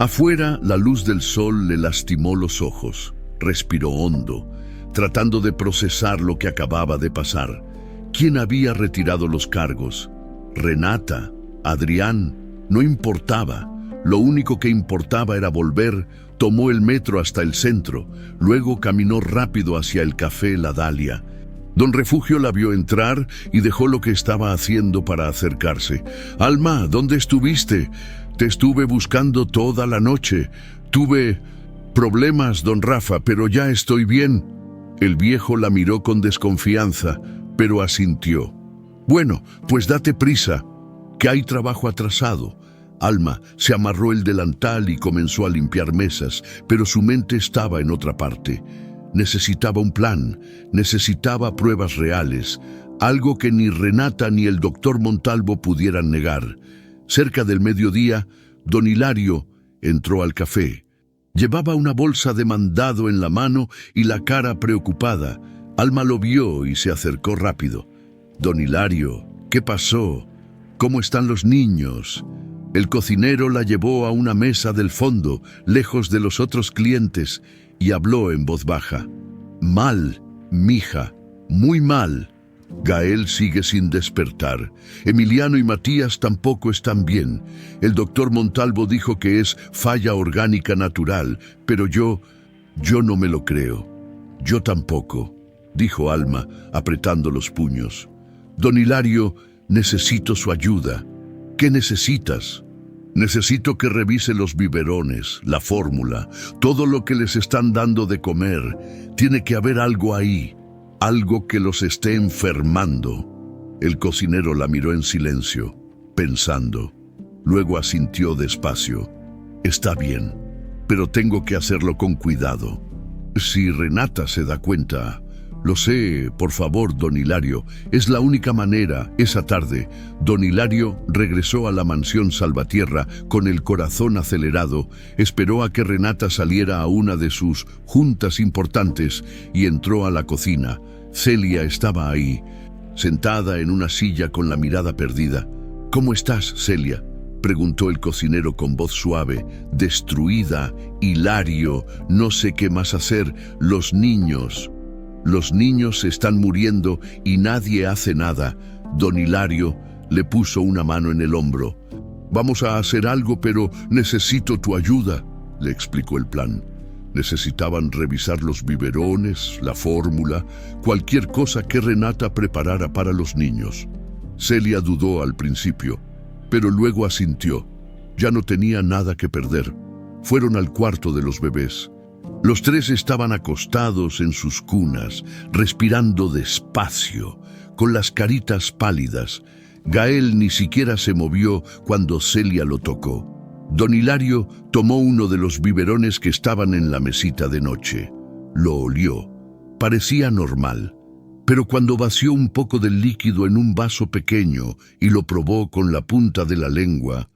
Afuera, la luz del sol le lastimó los ojos. Respiró hondo, tratando de procesar lo que acababa de pasar. ¿Quién había retirado los cargos? Renata, Adrián, no importaba. Lo único que importaba era volver. Tomó el metro hasta el centro, luego caminó rápido hacia el café La Dalia. Don Refugio la vio entrar y dejó lo que estaba haciendo para acercarse. «Alma, ¿dónde estuviste? Te estuve buscando toda la noche. Tuve problemas, don Rafa, pero ya estoy bien». El viejo la miró con desconfianza, pero asintió. «Bueno, pues date prisa, que hay trabajo atrasado». Alma se amarró el delantal y comenzó a limpiar mesas, pero su mente estaba en otra parte. Necesitaba un plan, necesitaba pruebas reales, algo que ni Renata ni el doctor Montalvo pudieran negar. Cerca del mediodía, don Hilario entró al café. Llevaba una bolsa de mandado en la mano y la cara preocupada. Alma lo vio y se acercó rápido. «Don Hilario, ¿qué pasó? ¿Cómo están los niños?» El cocinero la llevó a una mesa del fondo, lejos de los otros clientes, y habló en voz baja. «Mal, mija, muy mal. Gael sigue sin despertar. Emiliano y Matías tampoco están bien. El doctor Montalvo dijo que es falla orgánica natural, pero yo no me lo creo». «Yo tampoco», dijo Alma, apretando los puños. «Don Hilario, necesito su ayuda». «¿Qué necesitas?» «Necesito que revise los biberones, la fórmula, todo lo que les están dando de comer. Tiene que haber algo ahí, algo que los esté enfermando». El cocinero la miró en silencio, pensando. Luego asintió despacio. «Está bien, pero tengo que hacerlo con cuidado. Si Renata se da cuenta...» «Lo sé, por favor, don Hilario, es la única manera». Esa tarde, don Hilario regresó a la mansión Salvatierra con el corazón acelerado, esperó a que Renata saliera a una de sus juntas importantes y entró a la cocina. Celia estaba ahí, sentada en una silla con la mirada perdida. «¿Cómo estás, Celia?», preguntó el cocinero con voz suave. «Destruida, Hilario, no sé qué más hacer. Los niños se están muriendo y nadie hace nada». Don Hilario le puso una mano en el hombro. «Vamos a hacer algo, pero necesito tu ayuda», le explicó el plan. Necesitaban revisar los biberones, la fórmula, cualquier cosa que Renata preparara para los niños. Celia dudó al principio, pero luego asintió. Ya no tenía nada que perder. Fueron al cuarto de los bebés. Los tres estaban acostados en sus cunas, respirando despacio, con las caritas pálidas. Gael ni siquiera se movió cuando Celia lo tocó. Don Hilario tomó uno de los biberones que estaban en la mesita de noche. Lo olió. Parecía normal, pero cuando vació un poco del líquido en un vaso pequeño y lo probó con la punta de la lengua,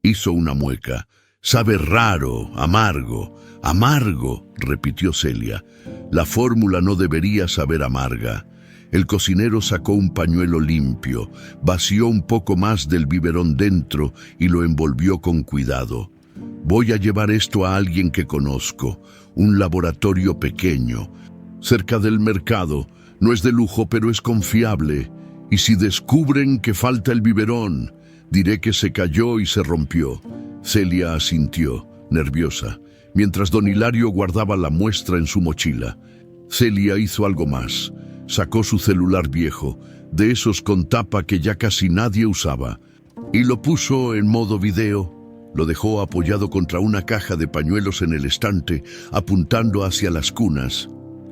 hizo una mueca. «Sabe raro, amargo». «Amargo», repitió Celia. «La fórmula no debería saber amarga». El cocinero sacó un pañuelo limpio, vació un poco más del biberón dentro y lo envolvió con cuidado. «Voy a llevar esto a alguien que conozco, un laboratorio pequeño, cerca del mercado. No es de lujo, pero es confiable. Y si descubren que falta el biberón, diré que se cayó y se rompió». Celia asintió, nerviosa, mientras don Hilario guardaba la muestra en su mochila. Celia hizo algo más. Sacó su celular viejo, de esos con tapa que ya casi nadie usaba, y lo puso en modo video. Lo dejó apoyado contra una caja de pañuelos en el estante, apuntando hacia las cunas.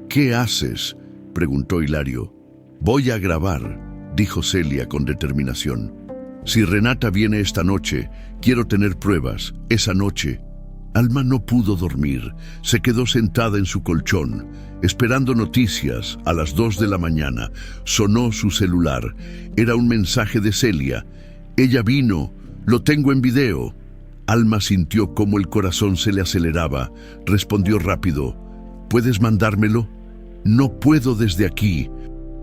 «¿Qué haces?», preguntó Hilario. «Voy a grabar», dijo Celia con determinación. «Si Renata viene esta noche, quiero tener pruebas, esa noche». Alma no pudo dormir. Se quedó sentada en su colchón, esperando noticias. A las 2 de la mañana sonó su celular. Era un mensaje de Celia. Ella vino. Lo tengo en video. Alma sintió cómo el corazón se le aceleraba. Respondió rápido. ¿Puedes mandármelo? No puedo desde aquí.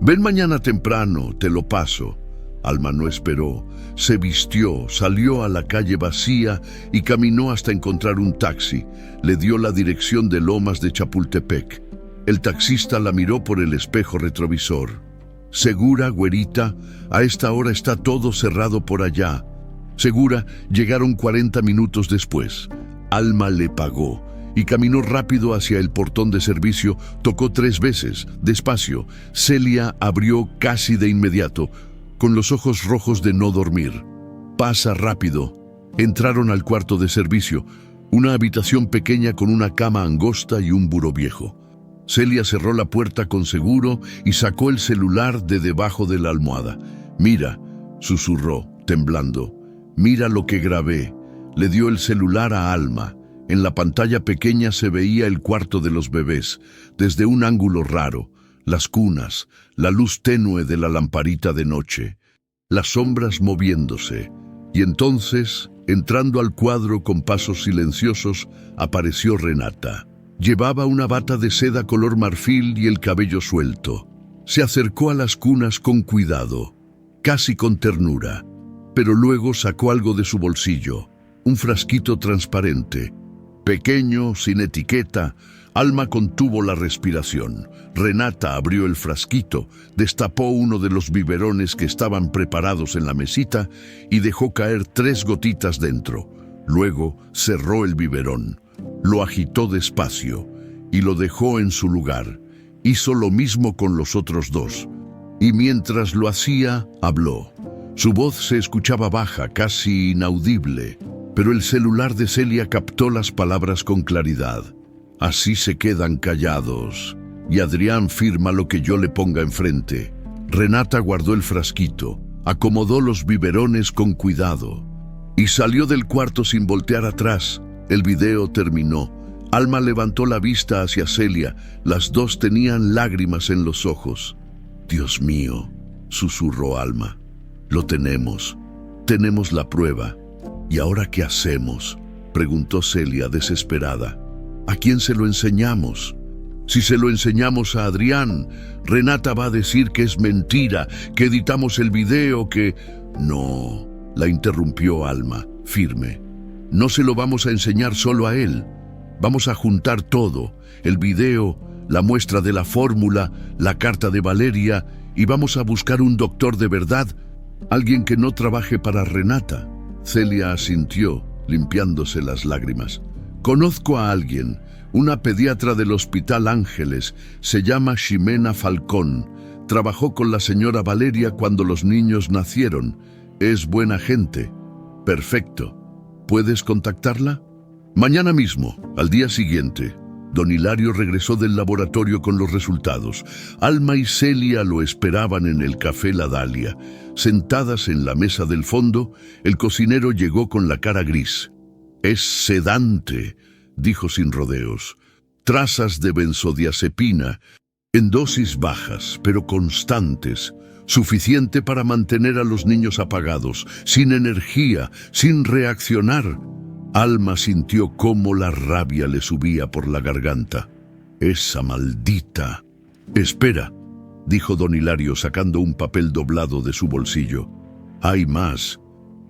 Ven mañana temprano, te lo paso. Alma no esperó. Se vistió, salió a la calle vacía y caminó hasta encontrar un taxi. Le dio la dirección de Lomas de Chapultepec. El taxista la miró por el espejo retrovisor. ¿Segura, güerita? A esta hora está todo cerrado por allá. Segura, llegaron 40 minutos después. Alma le pagó y caminó rápido hacia el portón de servicio. Tocó 3 veces, despacio. Celia abrió casi de inmediato, con los ojos rojos de no dormir. Pasa rápido. Entraron al cuarto de servicio, una habitación pequeña con una cama angosta y un buró viejo. Celia cerró la puerta con seguro y sacó el celular de debajo de la almohada. Mira, susurró, temblando. Mira lo que grabé. Le dio el celular a Alma. En la pantalla pequeña se veía el cuarto de los bebés, desde un ángulo raro, las cunas, la luz tenue de la lamparita de noche, las sombras moviéndose. Y entonces, entrando al cuadro con pasos silenciosos, apareció Renata. Llevaba una bata de seda color marfil y el cabello suelto. Se acercó a las cunas con cuidado, casi con ternura, pero luego sacó algo de su bolsillo, un frasquito transparente. Pequeño, sin etiqueta. Alma contuvo la respiración. Renata abrió el frasquito, destapó uno de los biberones que estaban preparados en la mesita y dejó caer 3 gotitas dentro. Luego cerró el biberón, lo agitó despacio y lo dejó en su lugar. Hizo lo mismo con los otros 2. Y mientras lo hacía, habló. Su voz se escuchaba baja, casi inaudible, pero el celular de Celia captó las palabras con claridad. Así se quedan callados, y Adrián firma lo que yo le ponga enfrente. Renata guardó el frasquito, acomodó los biberones con cuidado, y salió del cuarto sin voltear atrás. El video terminó. Alma levantó la vista hacia Celia. Las 2 tenían lágrimas en los ojos. «Dios mío», susurró Alma. «Lo tenemos. Tenemos la prueba. ¿Y ahora qué hacemos?», preguntó Celia desesperada. «¿A quién se lo enseñamos? Si se lo enseñamos a Adrián, Renata va a decir que es mentira, que editamos el video, que...» «No», la interrumpió Alma, firme. «No se lo vamos a enseñar solo a él. Vamos a juntar todo, el video, la muestra de la fórmula, la carta de Valeria, y vamos a buscar un doctor de verdad, alguien que no trabaje para Renata». Celia asintió, limpiándose las lágrimas. «Conozco a alguien, una pediatra del Hospital Ángeles, se llama Ximena Falcón. Trabajó con la señora Valeria cuando los niños nacieron. Es buena gente». «Perfecto. ¿Puedes contactarla?». «Mañana mismo, al día siguiente». Don Hilario regresó del laboratorio con los resultados. Alma y Celia lo esperaban en el Café La Dalia. Sentadas en la mesa del fondo, el cocinero llegó con la cara gris. «Es sedante», dijo sin rodeos. «Trazas de benzodiazepina, en dosis bajas, pero constantes, suficiente para mantener a los niños apagados, sin energía, sin reaccionar». Alma sintió cómo la rabia le subía por la garganta. «Esa maldita». «Espera», dijo don Hilario sacando un papel doblado de su bolsillo. «Hay más.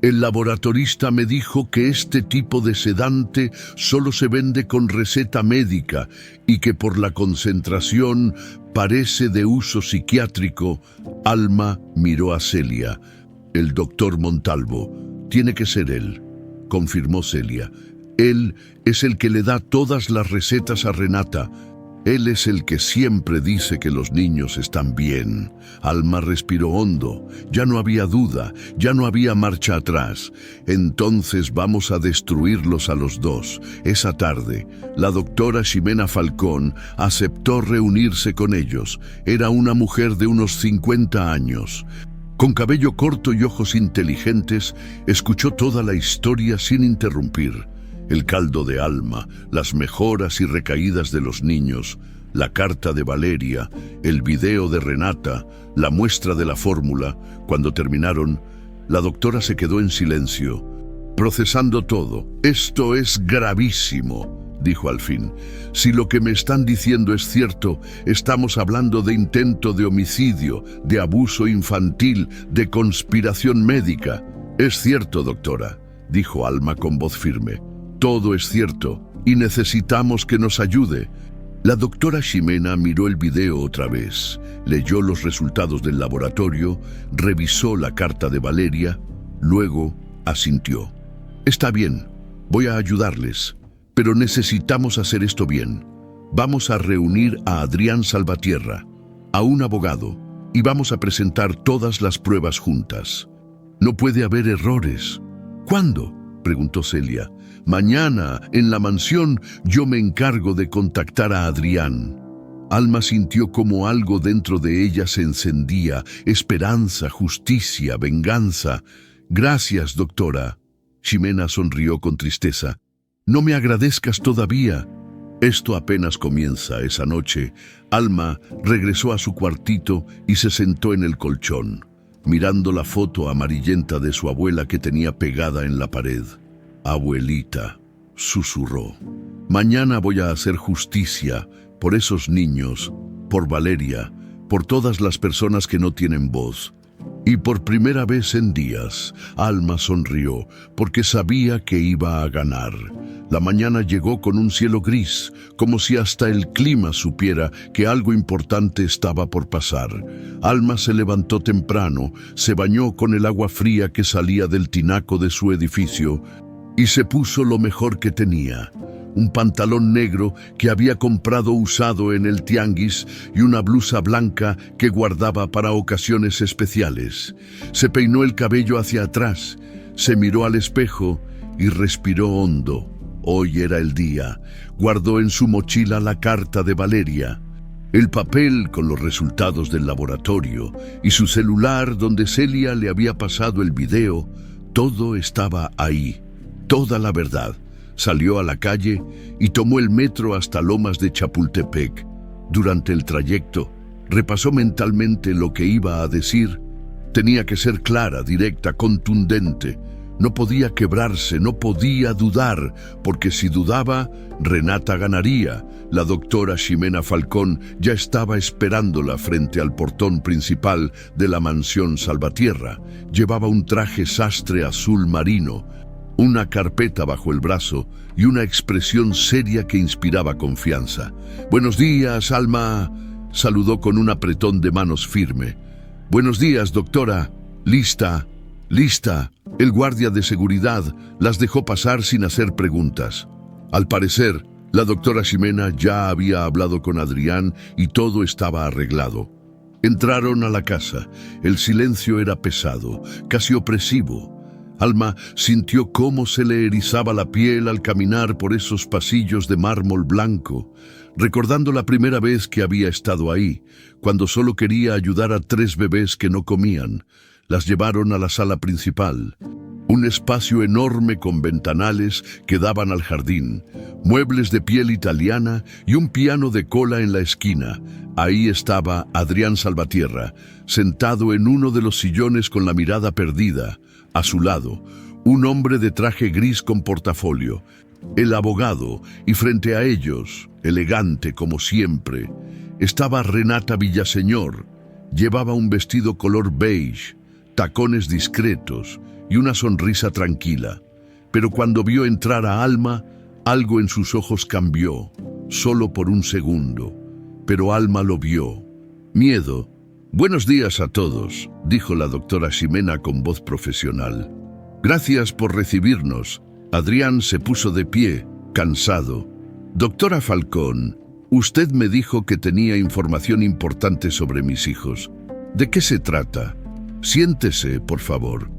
El laboratorista me dijo que este tipo de sedante solo se vende con receta médica y que por la concentración parece de uso psiquiátrico». Alma miró a Celia. «El doctor Montalvo. Tiene que ser él», confirmó Celia. «Él es el que le da todas las recetas a Renata. Él es el que siempre dice que los niños están bien». Alma respiró hondo. Ya no había duda, ya no había marcha atrás. «Entonces vamos a destruirlos a los 2. Esa tarde, la doctora Ximena Falcón aceptó reunirse con ellos. Era una mujer de unos 50 años. Con cabello corto y ojos inteligentes, escuchó toda la historia sin interrumpir. El caldo de Alma, las mejoras y recaídas de los niños, la carta de Valeria, el video de Renata, la muestra de la fórmula. Cuando terminaron, la doctora se quedó en silencio, procesando todo. «Esto es gravísimo», dijo al fin. «Si lo que me están diciendo es cierto, estamos hablando de intento de homicidio, de abuso infantil, de conspiración médica». «Es cierto, doctora», dijo Alma con voz firme. «Todo es cierto y necesitamos que nos ayude». La doctora Ximena miró el video otra vez, leyó los resultados del laboratorio, revisó la carta de Valeria, luego asintió. «Está bien, voy a ayudarles, pero necesitamos hacer esto bien. Vamos a reunir a Adrián Salvatierra, a un abogado, y vamos a presentar todas las pruebas juntas. No puede haber errores». «¿Cuándo?», preguntó Celia. «Mañana, en la mansión, yo me encargo de contactar a Adrián». Alma sintió como algo dentro de ella se encendía, esperanza, justicia, venganza. «Gracias, doctora». Ximena sonrió con tristeza. «No me agradezcas todavía. Esto apenas comienza». Esa noche, Alma regresó a su cuartito y se sentó en el colchón, mirando la foto amarillenta de su abuela que tenía pegada en la pared. «Abuelita», susurró, «mañana voy a hacer justicia por esos niños, por Valeria, por todas las personas que no tienen voz». Y por primera vez en días, Alma sonrió, porque sabía que iba a ganar. La mañana llegó con un cielo gris, como si hasta el clima supiera que algo importante estaba por pasar. Alma se levantó temprano, se bañó con el agua fría que salía del tinaco de su edificio y se puso lo mejor que tenía: un pantalón negro que había comprado usado en el tianguis y una blusa blanca que guardaba para ocasiones especiales. Se peinó el cabello hacia atrás, se miró al espejo y respiró hondo. Hoy era el día. Guardó en su mochila la carta de Valeria, el papel con los resultados del laboratorio y su celular donde Celia le había pasado el video. Todo estaba ahí, toda la verdad. Salió a la calle y tomó el metro hasta Lomas de Chapultepec. Durante el trayecto, repasó mentalmente lo que iba a decir. Tenía que ser clara, directa, contundente. No podía quebrarse, no podía dudar, porque si dudaba, Renata ganaría. La doctora Ximena Falcón ya estaba esperándola frente al portón principal de la mansión Salvatierra. Llevaba un traje sastre azul marino, una carpeta bajo el brazo y una expresión seria que inspiraba confianza. «Buenos días, Alma», saludó con un apretón de manos firme. «Buenos días, doctora. Lista, lista». El guardia de seguridad las dejó pasar sin hacer preguntas. Al parecer, la doctora Ximena ya había hablado con Adrián y todo estaba arreglado. Entraron a la casa. El silencio era pesado, casi opresivo. Alma sintió cómo se le erizaba la piel al caminar por esos pasillos de mármol blanco, recordando la primera vez que había estado ahí, cuando solo quería ayudar a 3 bebés que no comían. Las llevaron a la sala principal, un espacio enorme con ventanales que daban al jardín, muebles de piel italiana y un piano de cola en la esquina. Ahí estaba Adrián Salvatierra, sentado en uno de los sillones con la mirada perdida. A su lado, un hombre de traje gris con portafolio, el abogado, y frente a ellos, elegante como siempre, estaba Renata Villaseñor. Llevaba un vestido color beige, tacones discretos y una sonrisa tranquila. Pero cuando vio entrar a Alma, algo en sus ojos cambió, solo por un segundo. Pero Alma lo vio. Miedo. «Buenos días a todos», dijo la doctora Ximena con voz profesional. «Gracias por recibirnos». Adrián se puso de pie, cansado. «Doctora Falcón, usted me dijo que tenía información importante sobre mis hijos. ¿De qué se trata? Siéntese, por favor».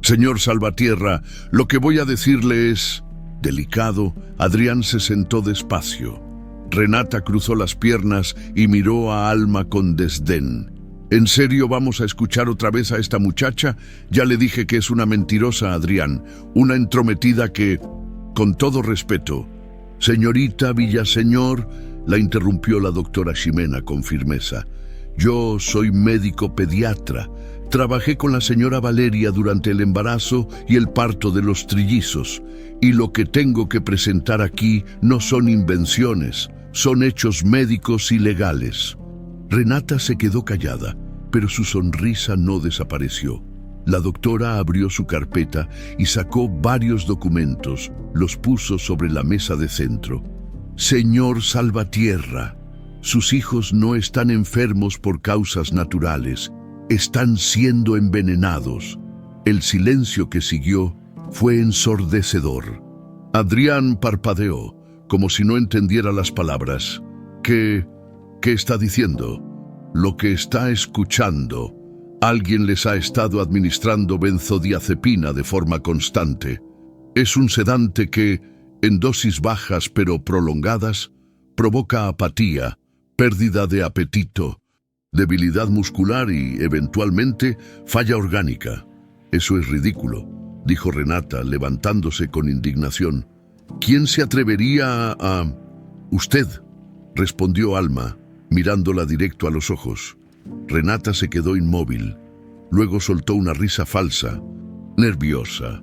«Señor Salvatierra, lo que voy a decirle es...» Delicado, Adrián se sentó despacio. Renata cruzó las piernas y miró a Alma con desdén. «¿En serio vamos a escuchar otra vez a esta muchacha? Ya le dije que es una mentirosa, Adrián, una entrometida que...» Con todo respeto, señorita Villaseñor, la interrumpió la doctora Ximena con firmeza. Yo soy médico pediatra. Trabajé con la señora Valeria durante el embarazo y el parto de los trillizos, y lo que tengo que presentar aquí no son invenciones, son hechos médicos y legales. Renata se quedó callada, pero su sonrisa no desapareció. La doctora abrió su carpeta y sacó varios documentos, los puso sobre la mesa de centro. Señor Salvatierra, sus hijos no están enfermos por causas naturales, están siendo envenenados. El silencio que siguió fue ensordecedor. Adrián parpadeó, como si no entendiera las palabras. ¿Qué está diciendo? Lo que está escuchando. Alguien les ha estado administrando benzodiazepina de forma constante. Es un sedante que, en dosis bajas pero prolongadas, provoca apatía, pérdida de apetito, debilidad muscular y, eventualmente, falla orgánica. Eso es ridículo, dijo Renata, levantándose con indignación. ¿Quién se atrevería a...? Usted, respondió Alma, mirándola directo a los ojos. Renata se quedó inmóvil. Luego soltó una risa falsa, nerviosa.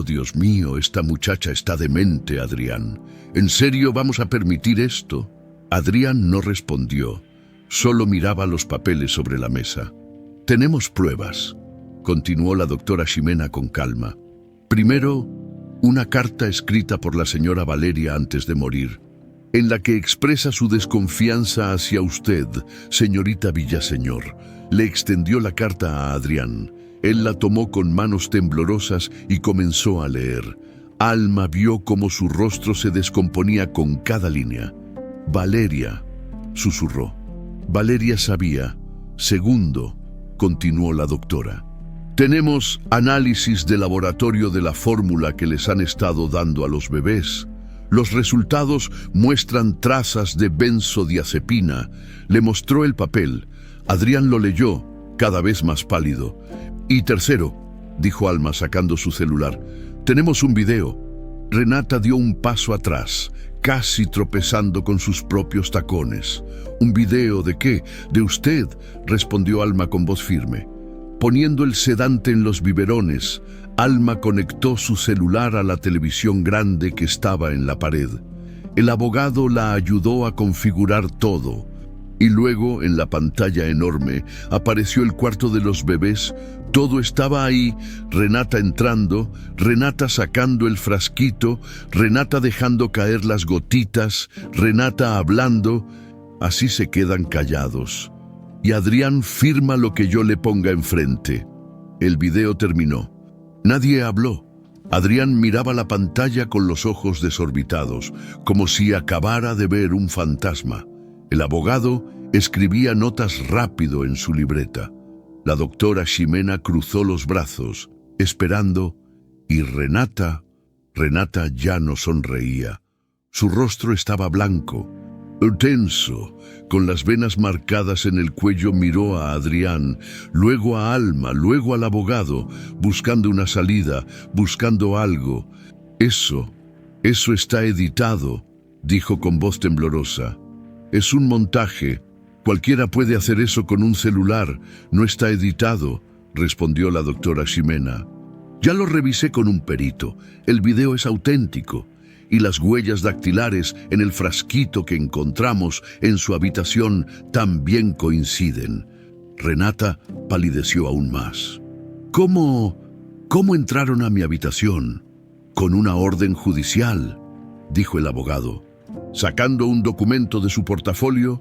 Dios mío, esta muchacha está demente, Adrián. ¿En serio vamos a permitir esto? Adrián no respondió. Solo miraba los papeles sobre la mesa. Tenemos pruebas, continuó la doctora Ximena con calma. Primero, una carta escrita por la señora Valeria antes de morir, en la que expresa su desconfianza hacia usted, señorita Villaseñor. Le extendió la carta a Adrián. Él la tomó con manos temblorosas y comenzó a leer. Alma vio cómo su rostro se descomponía con cada línea. Valeria, susurró. Valeria sabía. Segundo, continuó la doctora. Tenemos análisis de laboratorio de la fórmula que les han estado dando a los bebés. Los resultados muestran trazas de benzodiazepina. Le mostró el papel. Adrián lo leyó, cada vez más pálido. Y tercero, dijo Alma sacando su celular, tenemos un video. Renata dio un paso atrás, casi tropezando con sus propios tacones. ¿Un video de qué? De usted, respondió Alma con voz firme. Poniendo el sedante en los biberones, Alma conectó su celular a la televisión grande que estaba en la pared. El abogado la ayudó a configurar todo. Y luego, en la pantalla enorme, apareció el cuarto de los bebés. Todo estaba ahí, Renata entrando, Renata sacando el frasquito, Renata dejando caer las gotitas, Renata hablando. Así se quedan callados. Y Adrián firma lo que yo le ponga enfrente. El video terminó. Nadie habló. Adrián miraba la pantalla con los ojos desorbitados, como si acabara de ver un fantasma. El abogado escribía notas rápido en su libreta. La doctora Ximena cruzó los brazos, esperando, y Renata ya no sonreía. Su rostro estaba blanco, tenso, con las venas marcadas en el cuello. Miró a Adrián, luego a Alma, luego al abogado, buscando una salida, buscando algo. Eso está editado, dijo con voz temblorosa. Es un montaje. Cualquiera puede hacer eso con un celular. No está editado, respondió la doctora Ximena. Ya lo revisé con un perito. El video es auténtico. Y las huellas dactilares en el frasquito que encontramos en su habitación también coinciden. Renata palideció aún más. ¿Cómo entraron a mi habitación? Con una orden judicial, dijo el abogado. Sacando un documento de su portafolio,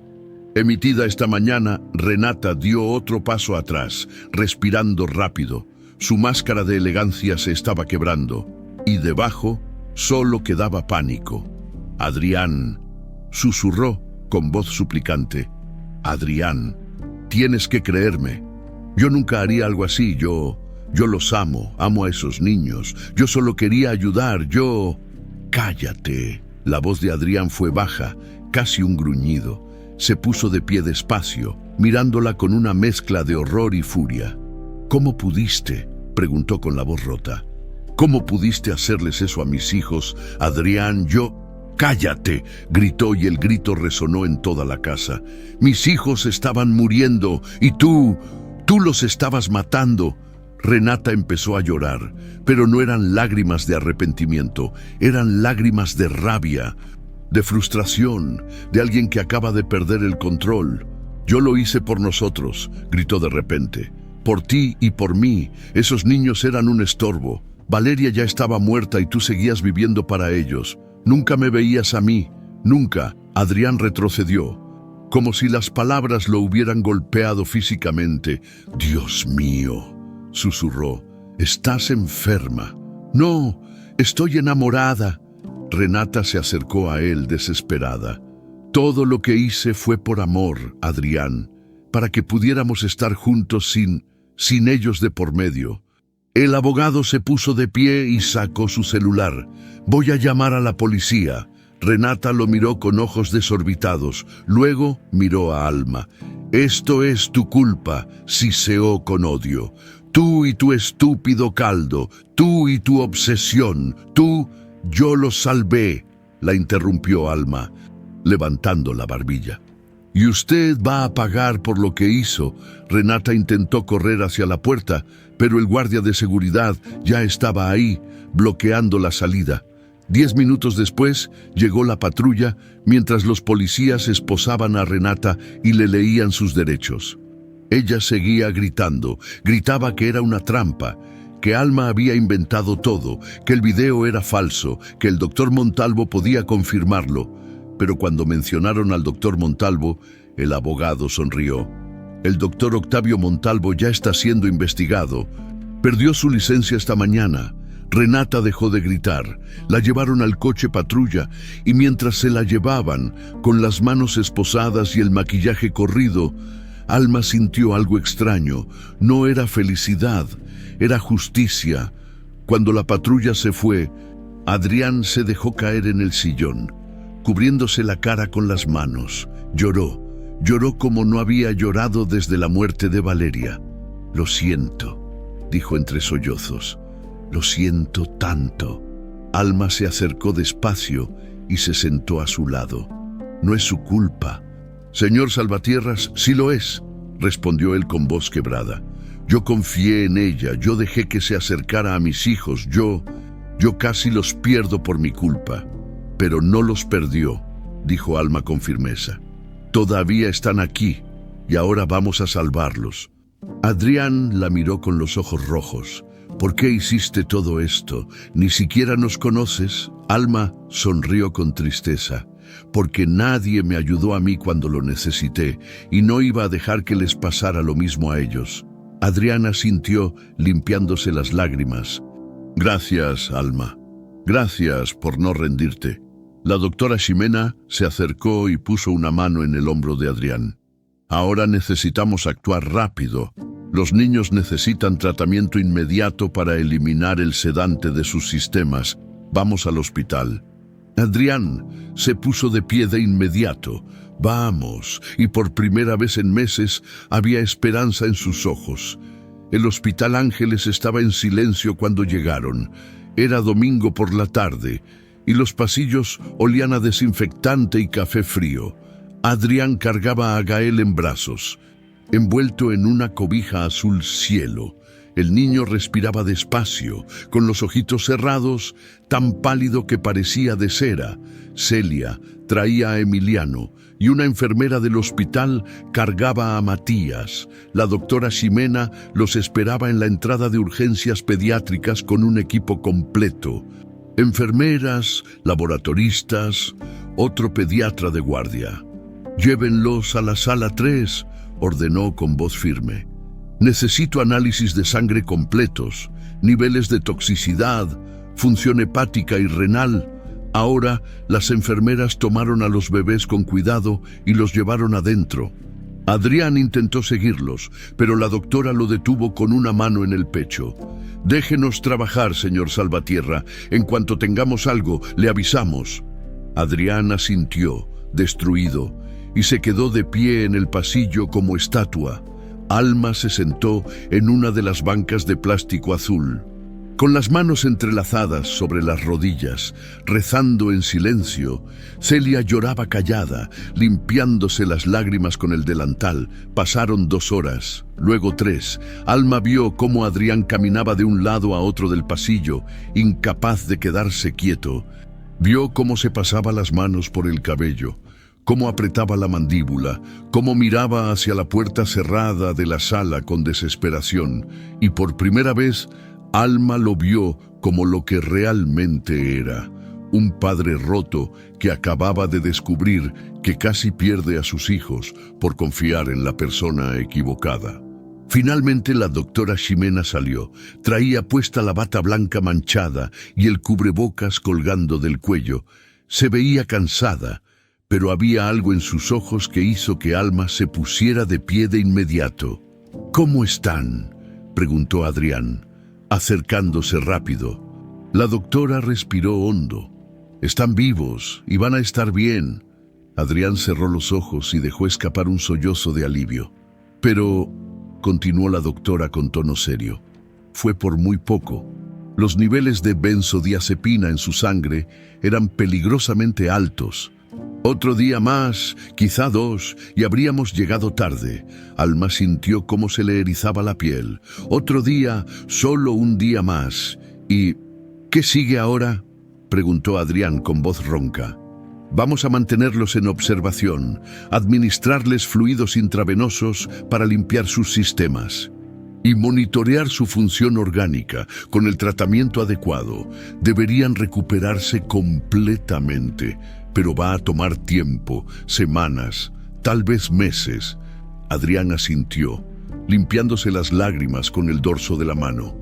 emitida esta mañana, Renata dio otro paso atrás, respirando rápido. Su máscara de elegancia se estaba quebrando, y debajo solo quedaba pánico. Adrián, susurró con voz suplicante. Adrián, tienes que creerme. Yo nunca haría algo así. Yo los amo a esos niños. Yo solo quería ayudar. Cállate. La voz de Adrián fue baja, casi un gruñido. Se puso de pie despacio, mirándola con una mezcla de horror y furia. ¿Cómo pudiste?, preguntó con la voz rota. ¿Cómo pudiste hacerles eso a mis hijos, Adrián? Yo... ¡Cállate!, gritó, y el grito resonó en toda la casa. Mis hijos estaban muriendo y tú los estabas matando. Renata empezó a llorar, pero no eran lágrimas de arrepentimiento, eran lágrimas de rabia, de frustración, de alguien que acaba de perder el control. Yo lo hice por nosotros, gritó de repente. Por ti y por mí. Esos niños eran un estorbo. Valeria ya estaba muerta y tú seguías viviendo para ellos. Nunca me veías a mí, nunca. Adrián retrocedió, como si las palabras lo hubieran golpeado físicamente. Dios mío, susurró, estás enferma. No, estoy enamorada. Renata se acercó a él desesperada. Todo lo que hice fue por amor, Adrián, para que pudiéramos estar juntos sin ellos de por medio. El abogado se puso de pie y sacó su celular. Voy a llamar a la policía. Renata lo miró con ojos desorbitados. Luego miró a Alma. Esto es tu culpa, siseó con odio. Tú y tu estúpido caldo, tú y tu obsesión, tú... Yo lo salvé, la interrumpió Alma, levantando la barbilla. Y usted va a pagar por lo que hizo. Renata intentó correr hacia la puerta, pero el guardia de seguridad ya estaba ahí, bloqueando la salida. 10 minutos después llegó la patrulla, mientras los policías esposaban a Renata y le leían sus derechos. Ella seguía gritando, gritaba que era una trampa, que Alma había inventado todo, que el video era falso, que el doctor Montalvo podía confirmarlo. Pero cuando mencionaron al doctor Montalvo, el abogado sonrió. El doctor Octavio Montalvo ya está siendo investigado. Perdió su licencia esta mañana. Renata dejó de gritar. La llevaron al coche patrulla y mientras se la llevaban, con las manos esposadas y el maquillaje corrido, Alma sintió algo extraño. No era felicidad, era justicia. Cuando la patrulla se fue, Adrián se dejó caer en el sillón, cubriéndose la cara con las manos. Lloró como no había llorado desde la muerte de Valeria. Lo siento, dijo entre sollozos. Lo siento tanto. Alma se acercó despacio y se sentó a su lado. No es su culpa. Señor Salvatierras, sí lo es, respondió él con voz quebrada. Yo confié en ella, yo dejé que se acercara a mis hijos, yo casi los pierdo por mi culpa. Pero no los perdió, dijo Alma con firmeza. Todavía están aquí y ahora vamos a salvarlos. Adrián la miró con los ojos rojos. ¿Por qué hiciste todo esto? ¿Ni siquiera nos conoces? Alma sonrió con tristeza. Porque nadie me ayudó a mí cuando lo necesité y no iba a dejar que les pasara lo mismo a ellos. Adrián asintió, limpiándose las lágrimas. Gracias, Alma. Gracias por no rendirte. La doctora Ximena se acercó y puso una mano en el hombro de Adrián. Ahora necesitamos actuar rápido. Los niños necesitan tratamiento inmediato para eliminar el sedante de sus sistemas. Vamos al hospital. Adrián se puso de pie de inmediato. Vamos, y por primera vez en meses había esperanza en sus ojos. El Hospital Ángeles estaba en silencio cuando llegaron. Era domingo por la tarde, y los pasillos olían a desinfectante y café frío. Adrián cargaba a Gael en brazos, envuelto en una cobija azul cielo. El niño respiraba despacio, con los ojitos cerrados, tan pálido que parecía de cera. Celia traía a Emiliano y una enfermera del hospital cargaba a Matías. La doctora Ximena los esperaba en la entrada de urgencias pediátricas con un equipo completo. Enfermeras, laboratoristas, otro pediatra de guardia. «Llévenlos a la sala 3», ordenó con voz firme. «Necesito análisis de sangre completos, niveles de toxicidad, función hepática y renal». Ahora las enfermeras tomaron a los bebés con cuidado y los llevaron adentro. Adrián intentó seguirlos, pero la doctora lo detuvo con una mano en el pecho. «Déjenos trabajar, señor Salvatierra. En cuanto tengamos algo, le avisamos». Adrián asintió, destruido, y se quedó de pie en el pasillo como estatua. Alma se sentó en una de las bancas de plástico azul. Con las manos entrelazadas sobre las rodillas, rezando en silencio, Celia lloraba callada, limpiándose las lágrimas con el delantal. Pasaron 2 horas, luego 3. Alma vio cómo Adrián caminaba de un lado a otro del pasillo, incapaz de quedarse quieto. Vio cómo se pasaba las manos por el cabello, cómo apretaba la mandíbula, cómo miraba hacia la puerta cerrada de la sala con desesperación, y por primera vez Alma lo vio como lo que realmente era, un padre roto que acababa de descubrir que casi pierde a sus hijos por confiar en la persona equivocada. Finalmente la doctora Ximena salió. Traía puesta la bata blanca manchada y el cubrebocas colgando del cuello. Se veía cansada, pero había algo en sus ojos que hizo que Alma se pusiera de pie de inmediato. «¿Cómo están?», preguntó Adrián, acercándose rápido. La doctora respiró hondo. «Están vivos y van a estar bien». Adrián cerró los ojos y dejó escapar un sollozo de alivio. «Pero», continuó la doctora con tono serio, «fue por muy poco. Los niveles de benzodiazepina en su sangre eran peligrosamente altos. Otro día más, quizá 2, y habríamos llegado tarde». Alma sintió cómo se le erizaba la piel. «Otro día, solo un día más. ¿Y qué sigue ahora?», preguntó Adrián con voz ronca. «Vamos a mantenerlos en observación, administrarles fluidos intravenosos para limpiar sus sistemas y monitorear su función orgánica con el tratamiento adecuado. Deberían recuperarse completamente, pero va a tomar tiempo, semanas, tal vez meses». Adrián asintió, limpiándose las lágrimas con el dorso de la mano.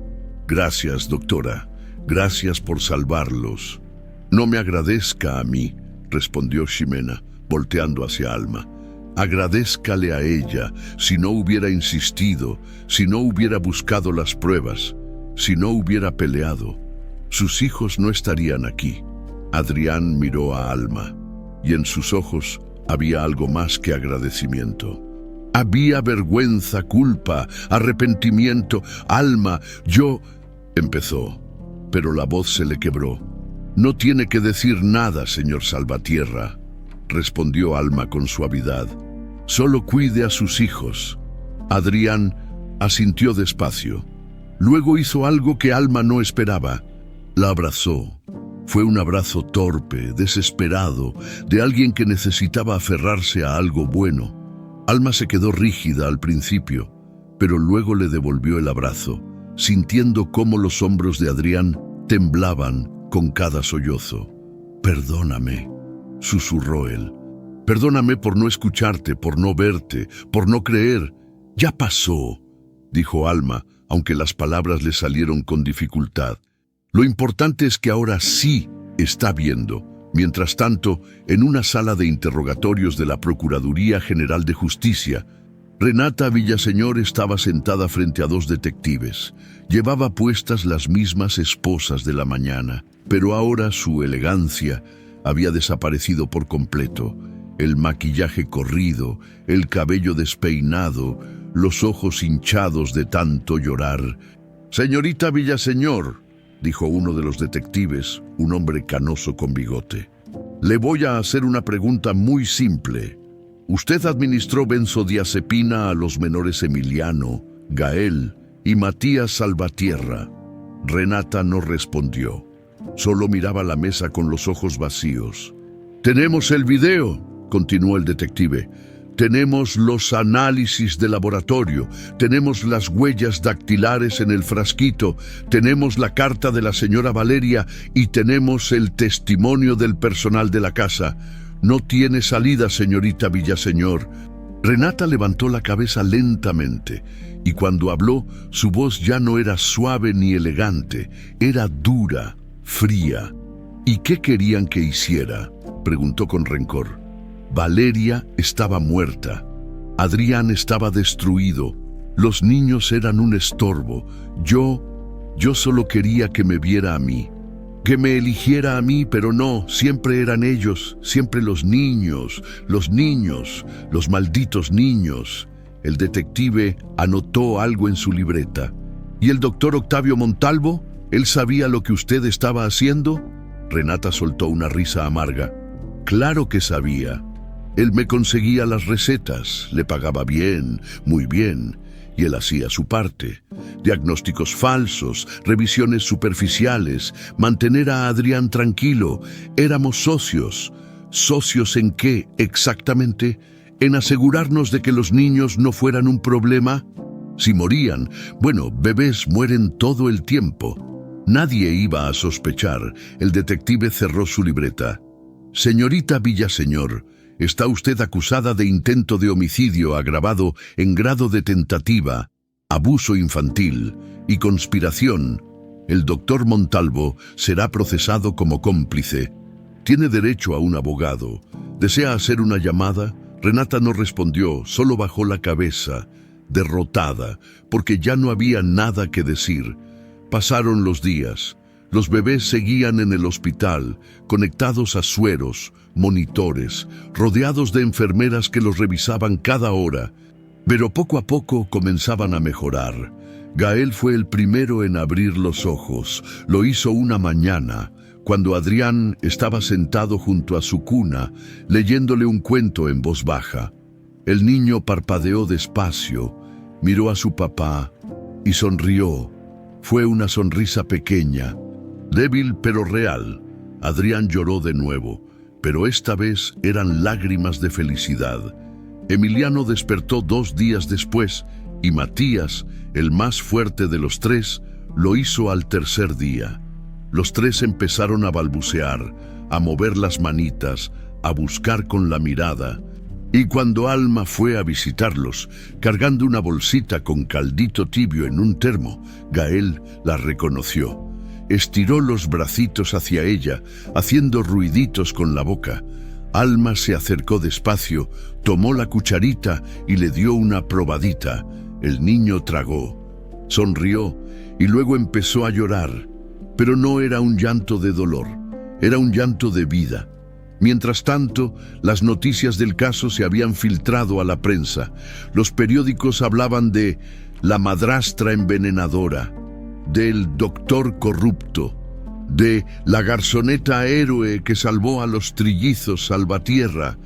«Gracias, doctora. Gracias por salvarlos». «No me agradezca a mí», respondió Ximena, volteando hacia Alma. «Agradézcale a ella. Si no hubiera insistido, si no hubiera buscado las pruebas, si no hubiera peleado, sus hijos no estarían aquí». Adrián miró a Alma, y en sus ojos había algo más que agradecimiento. Había vergüenza, culpa, arrepentimiento. «Alma, yo…», empezó, pero la voz se le quebró. «No tiene que decir nada, señor Salvatierra», respondió Alma con suavidad. «Solo cuide a sus hijos». Adrián asintió despacio. Luego hizo algo que Alma no esperaba. La abrazó. Fue un abrazo torpe, desesperado, de alguien que necesitaba aferrarse a algo bueno. Alma se quedó rígida al principio, pero luego le devolvió el abrazo, sintiendo cómo los hombros de Adrián temblaban con cada sollozo. «Perdóname», susurró él. «Perdóname por no escucharte, por no verte, por no creer». «Ya pasó», dijo Alma, aunque las palabras le salieron con dificultad. «Lo importante es que ahora sí está viendo». Mientras tanto, en una sala de interrogatorios de la Procuraduría General de Justicia, Renata Villaseñor estaba sentada frente a 2 detectives. Llevaba puestas las mismas esposas de la mañana, pero ahora su elegancia había desaparecido por completo. El maquillaje corrido, el cabello despeinado, los ojos hinchados de tanto llorar. «Señorita Villaseñor», dijo uno de los detectives, un hombre canoso con bigote, «le voy a hacer una pregunta muy simple. ¿Usted administró benzodiazepina a los menores Emiliano, Gael y Matías Salvatierra?» Renata no respondió. Solo miraba la mesa con los ojos vacíos. «Tenemos el video», continuó el detective. «Tenemos los análisis de laboratorio, tenemos las huellas dactilares en el frasquito, tenemos la carta de la señora Valeria y tenemos el testimonio del personal de la casa. No tiene salida, señorita Villaseñor». Renata levantó la cabeza lentamente, y cuando habló, su voz ya no era suave ni elegante, era dura, fría. «¿Y qué querían que hiciera?», preguntó con rencor. Valeria estaba muerta. Adrián estaba destruido. Los niños eran un estorbo. Yo solo quería que me viera a mí. Que me eligiera a mí, pero no, siempre eran ellos, siempre los niños, los malditos niños. El detective anotó algo en su libreta. «¿Y el doctor Octavio Montalvo?», ¿Él sabía lo que usted estaba haciendo? Renata soltó una risa amarga. Claro que sabía. Él me conseguía las recetas, le pagaba bien, muy bien, y él hacía su parte. Diagnósticos falsos, revisiones superficiales, mantener a Adrián tranquilo. Éramos socios. ¿Socios en qué exactamente? ¿En asegurarnos de que los niños no fueran un problema? Si morían, bueno, bebés mueren todo el tiempo. Nadie iba a sospechar. El detective cerró su libreta. Señorita Villaseñor, está usted acusada de intento de homicidio agravado en grado de tentativa, abuso infantil y conspiración. El doctor Montalvo será procesado como cómplice. Tiene derecho a un abogado. ¿Desea hacer una llamada? Renata no respondió, solo bajó la cabeza, derrotada, porque ya no había nada que decir. Pasaron los días. Los bebés seguían en el hospital, conectados a sueros, monitores, rodeados de enfermeras que los revisaban cada hora. Pero poco a poco comenzaban a mejorar. Gael fue el primero en abrir los ojos. Lo hizo una mañana, cuando Adrián estaba sentado junto a su cuna, leyéndole un cuento en voz baja. El niño parpadeó despacio, miró a su papá y sonrió. Fue una sonrisa pequeña, débil pero real. Adrián lloró de nuevo, pero esta vez eran lágrimas de felicidad. Emiliano despertó 2 días después y Matías, el más fuerte de los 3, lo hizo al tercer día. Los 3 empezaron a balbucear, a mover las manitas, a buscar con la mirada. Y cuando Alma fue a visitarlos, cargando una bolsita con caldito tibio en un termo, Gael la reconoció. Estiró los bracitos hacia ella, haciendo ruiditos con la boca. Alma se acercó despacio, tomó la cucharita y le dio una probadita. El niño tragó, sonrió y luego empezó a llorar. Pero no era un llanto de dolor, era un llanto de vida. Mientras tanto, las noticias del caso se habían filtrado a la prensa. Los periódicos hablaban de la madrastra envenenadora, del doctor corrupto, de la garzoneta héroe que salvó a los trillizos Salvatierra.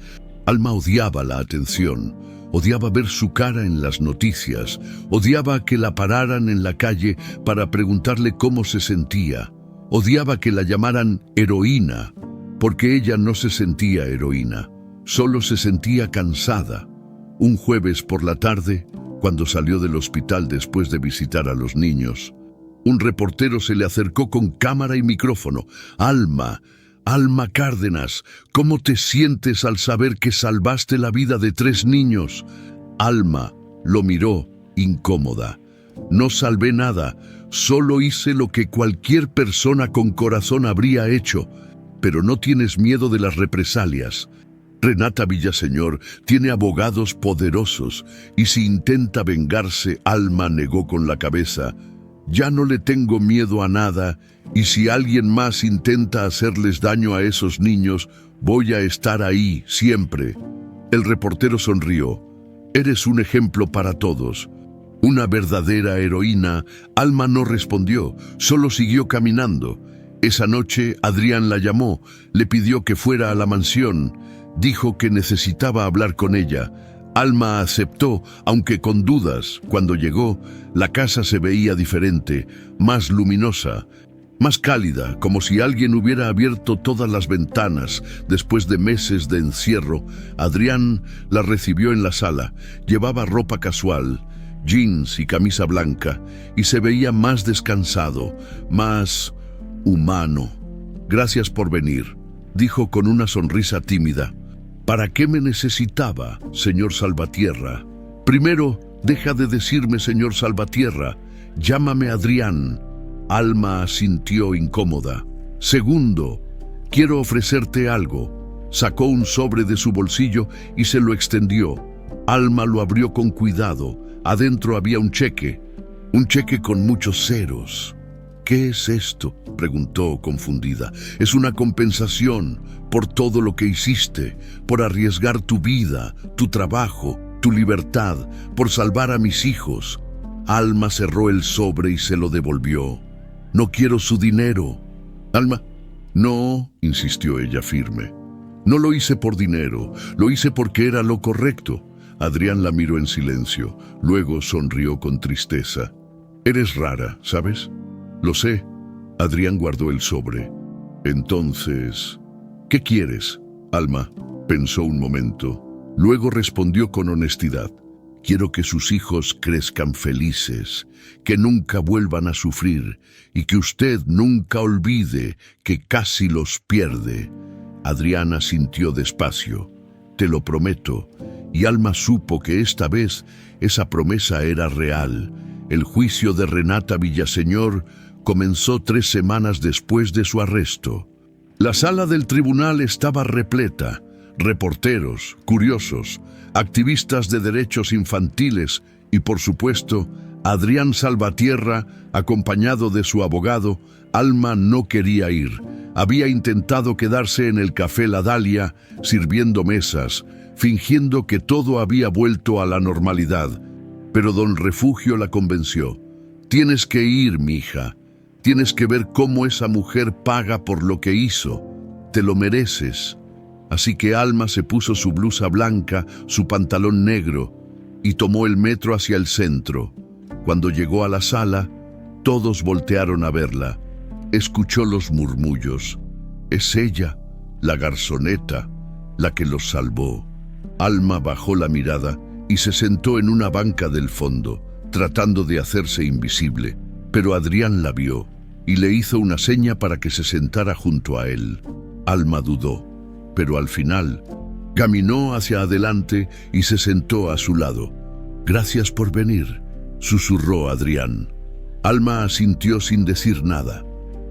Alma odiaba la atención, odiaba ver su cara en las noticias, odiaba que la pararan en la calle para preguntarle cómo se sentía, odiaba que la llamaran heroína, porque ella no se sentía heroína, solo se sentía cansada. Un jueves por la tarde, cuando salió del hospital después de visitar a los niños, un reportero se le acercó con cámara y micrófono. Alma Cárdenas, ¿cómo te sientes al saber que salvaste la vida de 3 niños? Alma lo miró, incómoda. No salvé nada, solo hice lo que cualquier persona con corazón habría hecho. Pero no tienes miedo de las represalias. Renata Villaseñor tiene abogados poderosos y si intenta vengarse, Alma negó con la cabeza. Ya no le tengo miedo a nada y si alguien más intenta hacerles daño a esos niños, voy a estar ahí siempre. El reportero sonrió. Eres un ejemplo para todos. Una verdadera heroína. Alma no respondió, solo siguió caminando. Esa noche Adrián la llamó, le pidió que fuera a la mansión, dijo que necesitaba hablar con ella. Alma aceptó, aunque con dudas. Cuando llegó, la casa se veía diferente, más luminosa, más cálida, como si alguien hubiera abierto todas las ventanas. Después de meses de encierro, Adrián la recibió en la sala. Llevaba ropa casual, jeans y camisa blanca, y se veía más descansado, más humano. Gracias por venir, dijo con una sonrisa tímida. ¿Para qué me necesitaba, señor Salvatierra? Primero, deja de decirme señor Salvatierra, llámame Adrián. Alma asintió incómoda. Segundo, quiero ofrecerte algo. Sacó un sobre de su bolsillo y se lo extendió. Alma lo abrió con cuidado. Adentro había un cheque con muchos ceros. ¿Qué es esto?, preguntó confundida. Es una compensación por todo lo que hiciste, por arriesgar tu vida, tu trabajo, tu libertad, por salvar a mis hijos. Alma cerró el sobre y se lo devolvió. No quiero su dinero. Alma, no, insistió ella firme. No lo hice por dinero, lo hice porque era lo correcto. Adrián la miró en silencio, luego sonrió con tristeza. Eres rara, ¿sabes? Lo sé. Adrián guardó el sobre. Entonces, ¿qué quieres? Alma pensó un momento. Luego respondió con honestidad. Quiero que sus hijos crezcan felices, que nunca vuelvan a sufrir y que usted nunca olvide que casi los pierde. Adriana sintió despacio. Te lo prometo. Y Alma supo que esta vez esa promesa era real. El juicio de Renata Villaseñor comenzó 3 semanas después de su arresto. La sala del tribunal estaba repleta. Reporteros, curiosos, activistas de derechos infantiles y, por supuesto, Adrián Salvatierra, acompañado de su abogado. Alma no quería ir. Había intentado quedarse en el Café La Dalia, sirviendo mesas, fingiendo que todo había vuelto a la normalidad. Pero don Refugio la convenció. Tienes que ir, mija. Tienes que ver cómo esa mujer paga por lo que hizo. Te lo mereces. Así que Alma se puso su blusa blanca, su pantalón negro, y tomó el metro hacia el centro. Cuando llegó a la sala, todos voltearon a verla. Escuchó los murmullos. Es ella, la garzoneta, la que los salvó. Alma bajó la mirada y se sentó en una banca del fondo, tratando de hacerse invisible. Pero Adrián la vio y le hizo una seña para que se sentara junto a él. Alma dudó, pero al final caminó hacia adelante y se sentó a su lado. Gracias por venir, susurró Adrián. Alma asintió sin decir nada.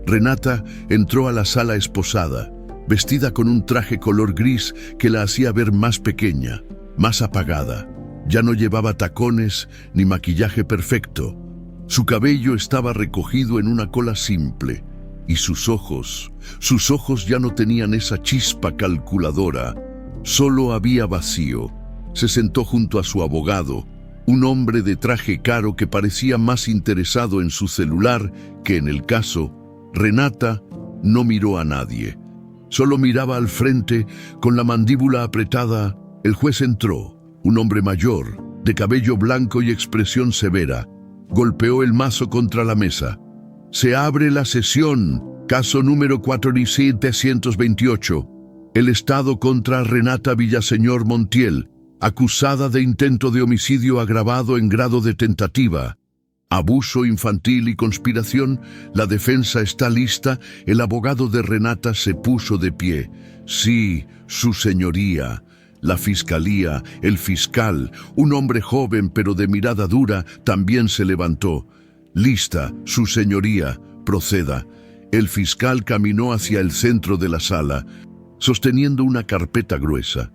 Renata entró a la sala esposada, vestida con un traje color gris que la hacía ver más pequeña, más apagada. Ya no llevaba tacones ni maquillaje perfecto. Su cabello estaba recogido en una cola simple, y sus ojos ya no tenían esa chispa calculadora. Solo había vacío. Se sentó junto a su abogado, un hombre de traje caro que parecía más interesado en su celular que en el caso. Renata no miró a nadie. Solo miraba al frente con la mandíbula apretada. El juez entró, un hombre mayor, de cabello blanco y expresión severa. Golpeó el mazo contra la mesa. Se abre la sesión. Caso número 4728. El Estado contra Renata Villaseñor Montiel, acusada de intento de homicidio agravado en grado de tentativa, abuso infantil y conspiración. La defensa está lista. El abogado de Renata se puso de pie. Sí, su señoría. La fiscalía, el fiscal, un hombre joven pero de mirada dura, también se levantó. Lista, su señoría, proceda. El fiscal caminó hacia el centro de la sala, sosteniendo una carpeta gruesa.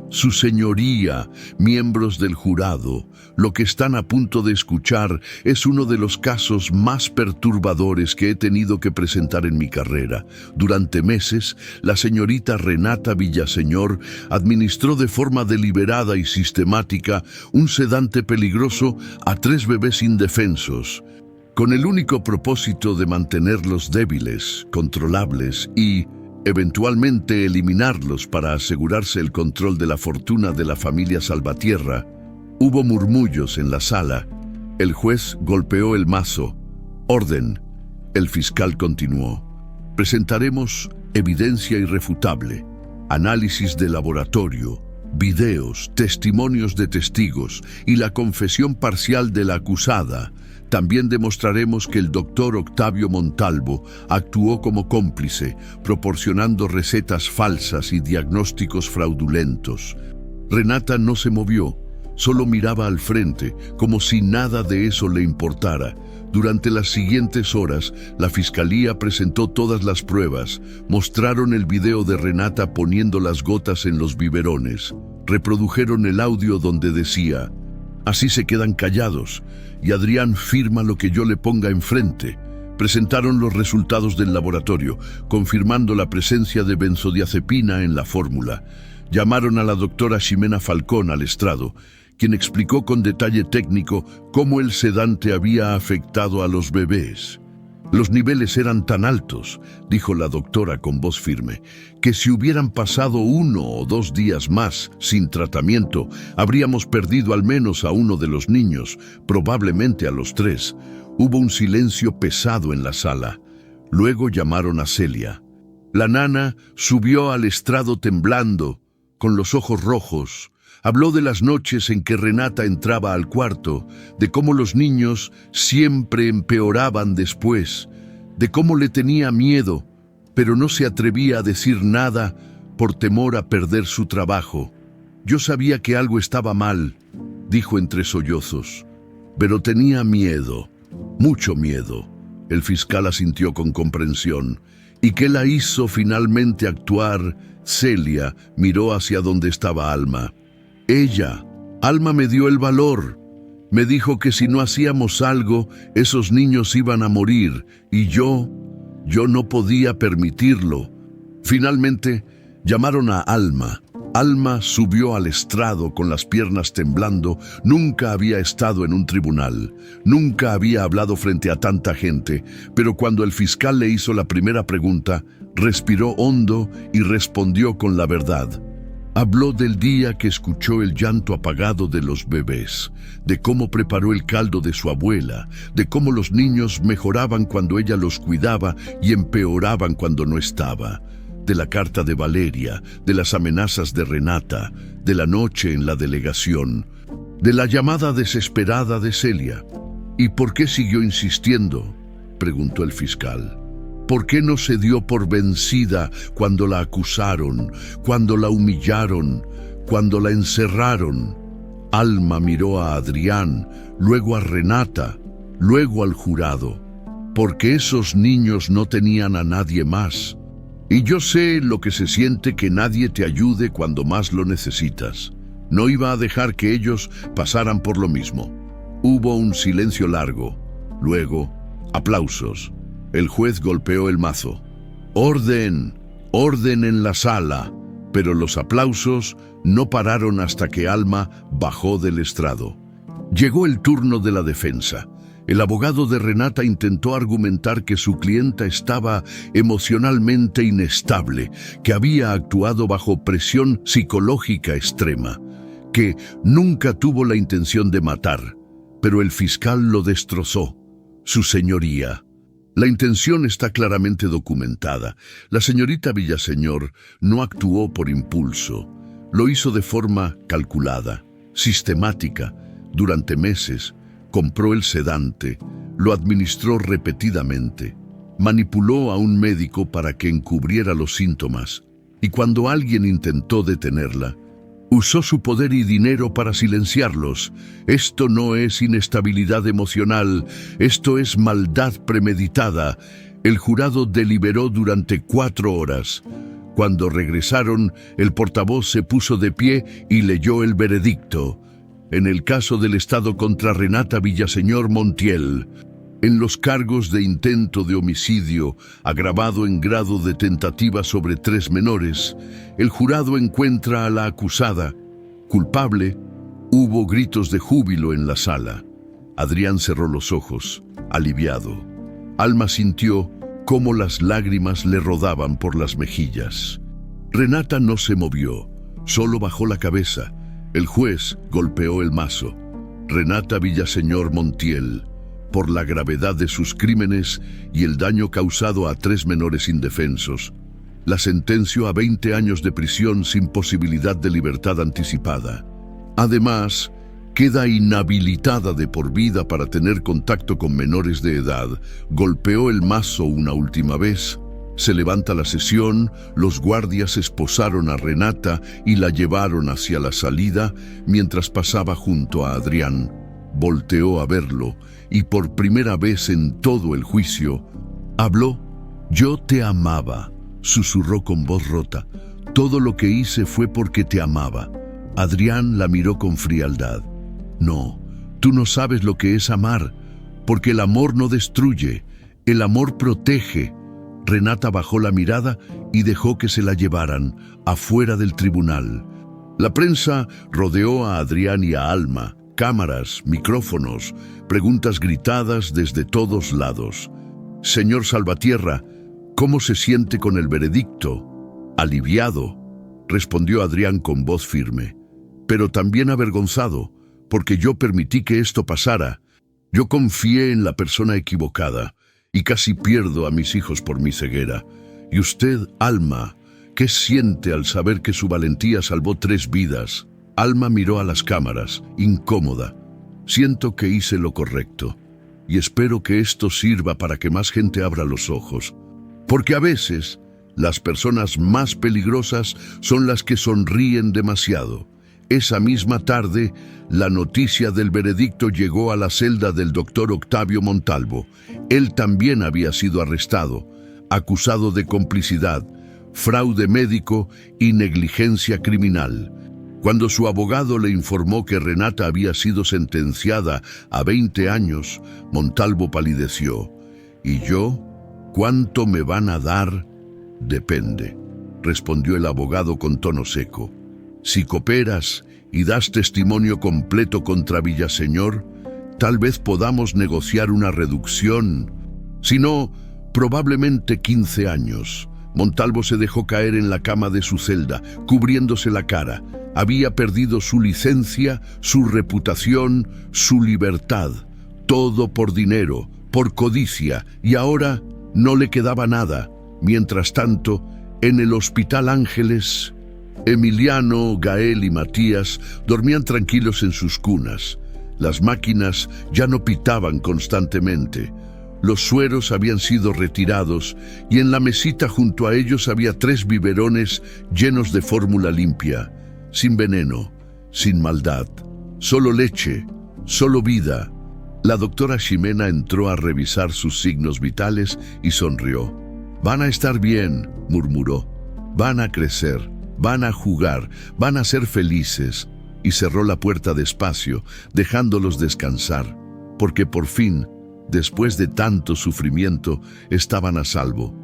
Su señoría, miembros del jurado, lo que están a punto de escuchar es uno de los casos más perturbadores que he tenido que presentar en mi carrera. Durante meses, la señorita Renata Villaseñor administró de forma deliberada y sistemática un sedante peligroso a 3 bebés indefensos, con el único propósito de mantenerlos débiles, controlables y eventualmente eliminarlos para asegurarse el control de la fortuna de la familia Salvatierra. Hubo murmullos en la sala. El juez golpeó el mazo. Orden. El fiscal continuó. Presentaremos evidencia irrefutable, análisis de laboratorio, videos, testimonios de testigos y la confesión parcial de la acusada. También demostraremos que el doctor Octavio Montalvo actuó como cómplice, proporcionando recetas falsas y diagnósticos fraudulentos. Renata no se movió, solo miraba al frente, como si nada de eso le importara. Durante las siguientes horas, la fiscalía presentó todas las pruebas. Mostraron el video de Renata poniendo las gotas en los biberones. Reprodujeron el audio donde decía: así se quedan callados, y Adrián firma lo que yo le ponga enfrente. Presentaron los resultados del laboratorio, confirmando la presencia de benzodiazepina en la fórmula. Llamaron a la doctora Ximena Falcón al estrado, quien explicó con detalle técnico cómo el sedante había afectado a los bebés. Los niveles eran tan altos, dijo la doctora con voz firme, que si hubieran pasado 1 o 2 días más sin tratamiento, habríamos perdido al menos a uno de los niños, probablemente a los 3. Hubo un silencio pesado en la sala. Luego llamaron a Celia. La nana subió al estrado temblando, con los ojos rojos. Habló de las noches en que Renata entraba al cuarto, de cómo los niños siempre empeoraban después, de cómo le tenía miedo, pero no se atrevía a decir nada por temor a perder su trabajo. Yo sabía que algo estaba mal, dijo entre sollozos, pero tenía miedo, mucho miedo. El fiscal asintió con comprensión. ¿Y qué la hizo finalmente actuar? Celia miró hacia donde estaba Alma. Alma me dio el valor. Me dijo que si no hacíamos algo, esos niños iban a morir, y yo no podía permitirlo. Finalmente, llamaron a Alma. Alma subió al estrado con las piernas temblando. Nunca había estado en un tribunal. Nunca había hablado frente a tanta gente. Pero cuando el fiscal le hizo la primera pregunta, respiró hondo y respondió con la verdad. Habló del día que escuchó el llanto apagado de los bebés, de cómo preparó el caldo de su abuela, de cómo los niños mejoraban cuando ella los cuidaba y empeoraban cuando no estaba, de la carta de Valeria, de las amenazas de Renata, de la noche en la delegación, de la llamada desesperada de Celia. ¿Y por qué siguió insistiendo?, preguntó el fiscal. ¿Por qué no se dio por vencida cuando la acusaron, cuando la humillaron, cuando la encerraron? Alma miró a Adrián, luego a Renata, luego al jurado. Porque esos niños no tenían a nadie más. Y yo sé lo que se siente que nadie te ayude cuando más lo necesitas. No iba a dejar que ellos pasaran por lo mismo. Hubo un silencio largo. Luego, aplausos. El juez golpeó el mazo. ¡Orden! ¡Orden en la sala! Pero los aplausos no pararon hasta que Alma bajó del estrado. Llegó el turno de la defensa. El abogado de Renata intentó argumentar que su clienta estaba emocionalmente inestable, que había actuado bajo presión psicológica extrema, que nunca tuvo la intención de matar, pero el fiscal lo destrozó. Su señoría. La intención está claramente documentada. La señorita Villaseñor no actuó por impulso. Lo hizo de forma calculada, sistemática, durante meses. Compró el sedante, lo administró repetidamente, manipuló a un médico para que encubriera los síntomas, y cuando alguien intentó detenerla, usó su poder y dinero para silenciarlos. Esto no es inestabilidad emocional, esto es maldad premeditada. El jurado deliberó durante 4 horas. Cuando regresaron, el portavoz se puso de pie y leyó el veredicto. En el caso del Estado contra Renata Villaseñor Montiel, en los cargos de intento de homicidio agravado en grado de tentativa sobre 3 menores, el jurado encuentra a la acusada culpable. Hubo gritos de júbilo en la sala. Adrián cerró los ojos, aliviado. Alma sintió cómo las lágrimas le rodaban por las mejillas. Renata no se movió, solo bajó la cabeza. El juez golpeó el mazo. Renata Villaseñor Montiel, por la gravedad de sus crímenes y el daño causado a 3 menores indefensos, la sentenció a 20 años de prisión sin posibilidad de libertad anticipada. Además, queda inhabilitada de por vida para tener contacto con menores de edad. Golpeó el mazo una última vez. Se levanta la sesión, los guardias esposaron a Renata y la llevaron hacia la salida mientras pasaba junto a Adrián. Volteó a verlo y por primera vez en todo el juicio, habló. «Yo te amaba», susurró con voz rota. «Todo lo que hice fue porque te amaba». Adrián la miró con frialdad. «No, tú no sabes lo que es amar, porque el amor no destruye, el amor protege». Renata bajó la mirada y dejó que se la llevaran afuera del tribunal. La prensa rodeó a Adrián y a Alma. Cámaras, micrófonos, preguntas gritadas desde todos lados. Señor Salvatierra, ¿cómo se siente con el veredicto? Aliviado, respondió Adrián con voz firme, pero también avergonzado, porque yo permití que esto pasara. Yo confié en la persona equivocada y casi pierdo a mis hijos por mi ceguera. Y usted, Alma, ¿qué siente al saber que su valentía salvó 3 vidas? Alma miró a las cámaras, incómoda. Siento que hice lo correcto y espero que esto sirva para que más gente abra los ojos. Porque a veces las personas más peligrosas son las que sonríen demasiado. Esa misma tarde, la noticia del veredicto llegó a la celda del doctor Octavio Montalvo. Él también había sido arrestado, acusado de complicidad, fraude médico y negligencia criminal. Cuando su abogado le informó que Renata había sido sentenciada a 20 años, Montalvo palideció. ¿Y yo? ¿Cuánto me van a dar? Depende, respondió el abogado con tono seco. Si cooperas y das testimonio completo contra Villaseñor, tal vez podamos negociar una reducción. Si no, probablemente 15 años. Montalvo se dejó caer en la cama de su celda, cubriéndose la cara. Había perdido su licencia, su reputación, su libertad. Todo por dinero, por codicia, y ahora no le quedaba nada. Mientras tanto, en el Hospital Ángeles, Emiliano, Gael y Matías dormían tranquilos en sus cunas. Las máquinas ya no pitaban constantemente. Los sueros habían sido retirados y en la mesita junto a ellos había 3 biberones llenos de fórmula limpia, sin veneno, sin maldad, solo leche, solo vida. La doctora Ximena entró a revisar sus signos vitales y sonrió. «Van a estar bien», murmuró. «Van a crecer, van a jugar, van a ser felices». Y cerró la puerta despacio, dejándolos descansar, porque por fin, después de tanto sufrimiento, estaban a salvo.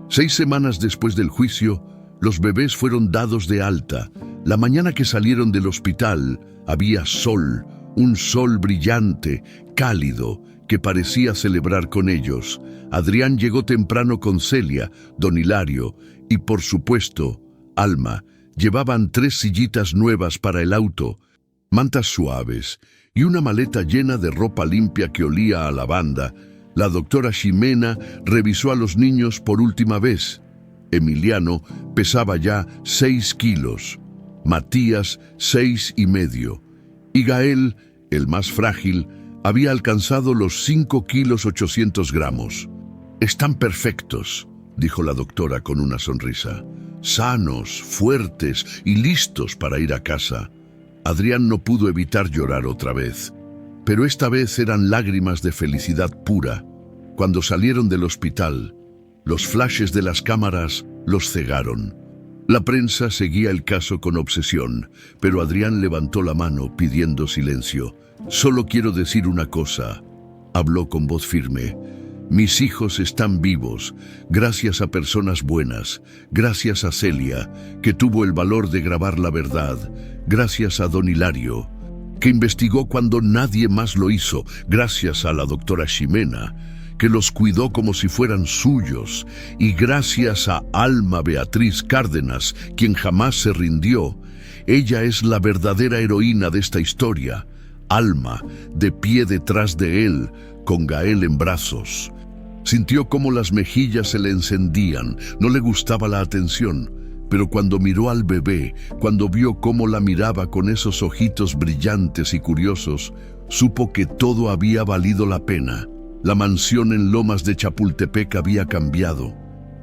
6 semanas después del juicio, los bebés fueron dados de alta. La mañana que salieron del hospital, había sol, un sol brillante, cálido, que parecía celebrar con ellos. Adrián llegó temprano con Celia, don Hilario y, por supuesto, Alma. Llevaban 3 sillitas nuevas para el auto, mantas suaves y una maleta llena de ropa limpia que olía a lavanda. La doctora Ximena revisó a los niños por última vez. Emiliano pesaba ya 6 kilos, Matías 6,5, y Gael, el más frágil, había alcanzado los 5 kilos 800 gramos. «Están perfectos», dijo la doctora con una sonrisa. «Sanos, fuertes y listos para ir a casa». Adrián no pudo evitar llorar otra vez, pero esta vez eran lágrimas de felicidad pura. Cuando salieron del hospital, los flashes de las cámaras los cegaron. La prensa seguía el caso con obsesión, pero Adrián levantó la mano pidiendo silencio. «Solo quiero decir una cosa», habló con voz firme. «Mis hijos están vivos, gracias a personas buenas, gracias a Celia, que tuvo el valor de grabar la verdad, gracias a don Hilario, que investigó cuando nadie más lo hizo, gracias a la doctora Ximena, que los cuidó como si fueran suyos, y gracias a Alma Beatriz Cárdenas, quien jamás se rindió. Ella es la verdadera heroína de esta historia. Alma, de pie detrás de él, con Gael en brazos». Sintió cómo las mejillas se le encendían. No le gustaba la atención, pero cuando miró al bebé, cuando vio cómo la miraba con esos ojitos brillantes y curiosos, supo que todo había valido la pena. La mansión en Lomas de Chapultepec había cambiado.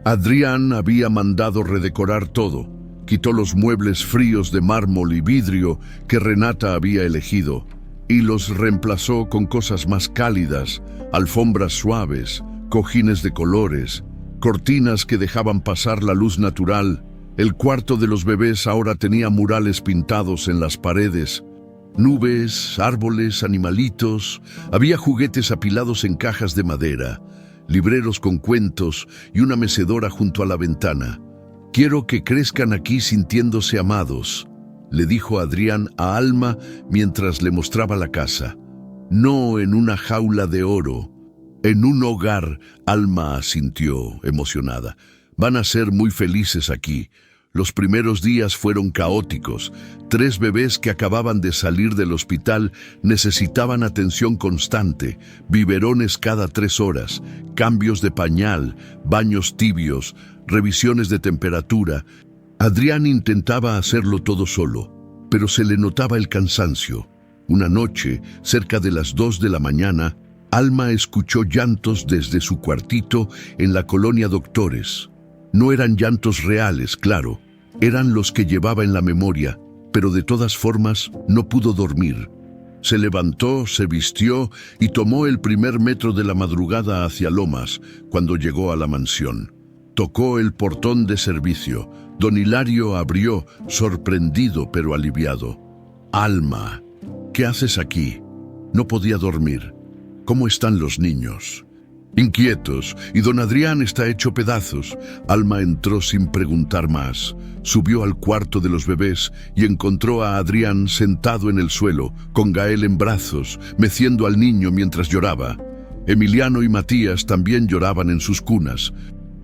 Adrián había mandado redecorar todo. Quitó los muebles fríos de mármol y vidrio que Renata había elegido y los reemplazó con cosas más cálidas, alfombras suaves, cojines de colores, cortinas que dejaban pasar la luz natural. El cuarto de los bebés ahora tenía murales pintados en las paredes, nubes, árboles, animalitos. Había juguetes apilados en cajas de madera, libreros con cuentos y una mecedora junto a la ventana. «Quiero que crezcan aquí sintiéndose amados», le dijo Adrián a Alma mientras le mostraba la casa. «No en una jaula de oro, En un hogar, Alma asintió, emocionada. Van a ser muy felices aquí. Los primeros días fueron caóticos. 3 bebés que acababan de salir del hospital necesitaban atención constante, biberones cada 3 horas, cambios de pañal, baños tibios, revisiones de temperatura. Adrián intentaba hacerlo todo solo, pero se le notaba el cansancio. Una noche, cerca de las 2 de la mañana, Alma escuchó llantos desde su cuartito en la colonia Doctores. No eran llantos reales, claro, eran los que llevaba en la memoria, pero de todas formas no pudo dormir. Se levantó, se vistió y tomó el primer metro de la madrugada hacia Lomas cuando llegó a la mansión. Tocó el portón de servicio. Don Hilario abrió, sorprendido pero aliviado. «Alma, ¿qué haces aquí?» No podía dormir. «¿Cómo están los niños?» «Inquietos, y don Adrián está hecho pedazos». Alma entró sin preguntar más. Subió al cuarto de los bebés y encontró a Adrián sentado en el suelo, con Gael en brazos, meciendo al niño mientras lloraba. Emiliano y Matías también lloraban en sus cunas.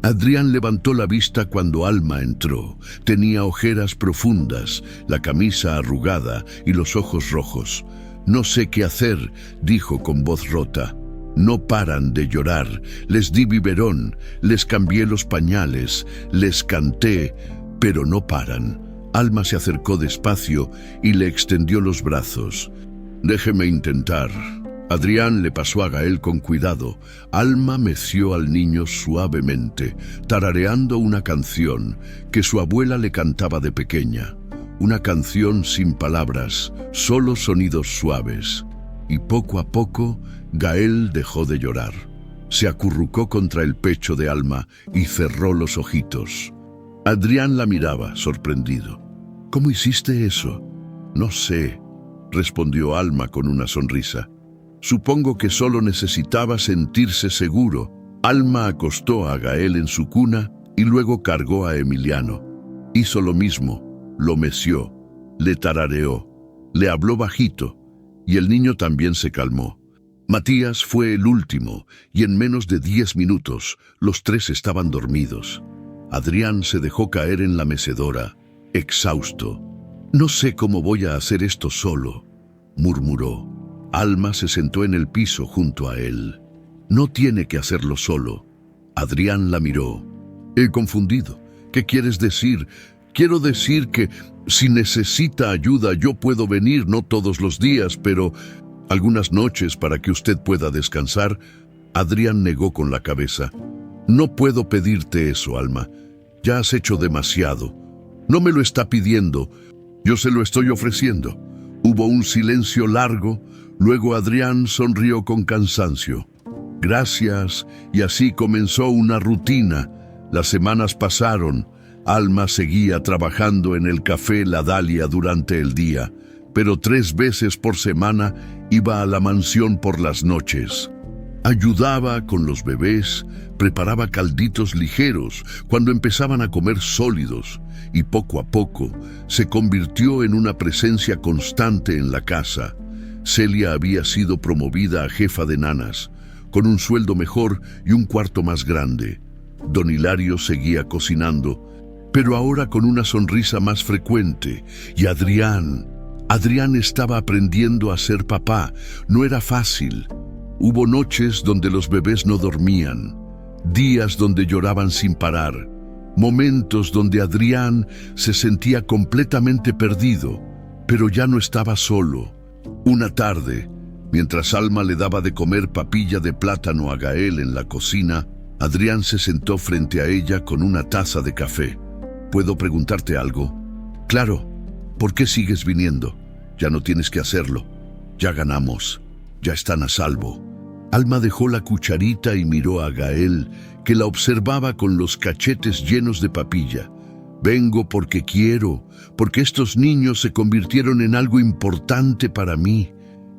Adrián levantó la vista cuando Alma entró. Tenía ojeras profundas, la camisa arrugada y los ojos rojos. «No sé qué hacer», dijo con voz rota. «No paran de llorar. Les di biberón, les cambié los pañales, les canté, pero no paran». Alma se acercó despacio y le extendió los brazos. «Déjeme intentar». Adrián le pasó a Gael con cuidado. Alma meció al niño suavemente, tarareando una canción que su abuela le cantaba de pequeña. Una canción sin palabras, solo sonidos suaves. Y poco a poco, Gael dejó de llorar. Se acurrucó contra el pecho de Alma y cerró los ojitos. Adrián la miraba, sorprendido. «¿Cómo hiciste eso?» «No sé», respondió Alma con una sonrisa. «Supongo que solo necesitaba sentirse seguro». Alma acostó a Gael en su cuna y luego cargó a Emiliano. Hizo lo mismo, lo meció, le tarareó, le habló bajito y el niño también se calmó. Matías fue el último y en menos de 10 minutos los 3 estaban dormidos. Adrián se dejó caer en la mecedora, exhausto. «No sé cómo voy a hacer esto solo», murmuró. Alma se sentó en el piso junto a él. «No tiene que hacerlo solo». Adrián la miró. «He confundido. ¿Qué quieres decir?» «Quiero decir que si necesita ayuda yo puedo venir, no todos los días, pero algunas noches para que usted pueda descansar». Adrián negó con la cabeza. «No puedo pedirte eso, Alma. Ya has hecho demasiado. No me lo está pidiendo. Yo se lo estoy ofreciendo». Hubo un silencio largo. Luego Adrián sonrió con cansancio. «Gracias», y así comenzó una rutina. Las semanas pasaron. Alma seguía trabajando en el café La Dalia durante el día, pero 3 veces por semana iba a la mansión por las noches. Ayudaba con los bebés, preparaba calditos ligeros cuando empezaban a comer sólidos, y poco a poco se convirtió en una presencia constante en la casa. Celia había sido promovida a jefa de nanas, con un sueldo mejor y un cuarto más grande. Don Hilario seguía cocinando, pero ahora con una sonrisa más frecuente. Y Adrián estaba aprendiendo a ser papá. No era fácil. Hubo noches donde los bebés no dormían, días donde lloraban sin parar, momentos donde Adrián se sentía completamente perdido, pero ya no estaba solo. Una tarde, mientras Alma le daba de comer papilla de plátano a Gael en la cocina, Adrián se sentó frente a ella con una taza de café. «¿Puedo preguntarte algo?» «Claro. ¿Por qué sigues viniendo? Ya no tienes que hacerlo. Ya ganamos. Ya están a salvo». Alma dejó la cucharita y miró a Gael, que la observaba con los cachetes llenos de papilla. «Vengo porque quiero, porque estos niños se convirtieron en algo importante para mí,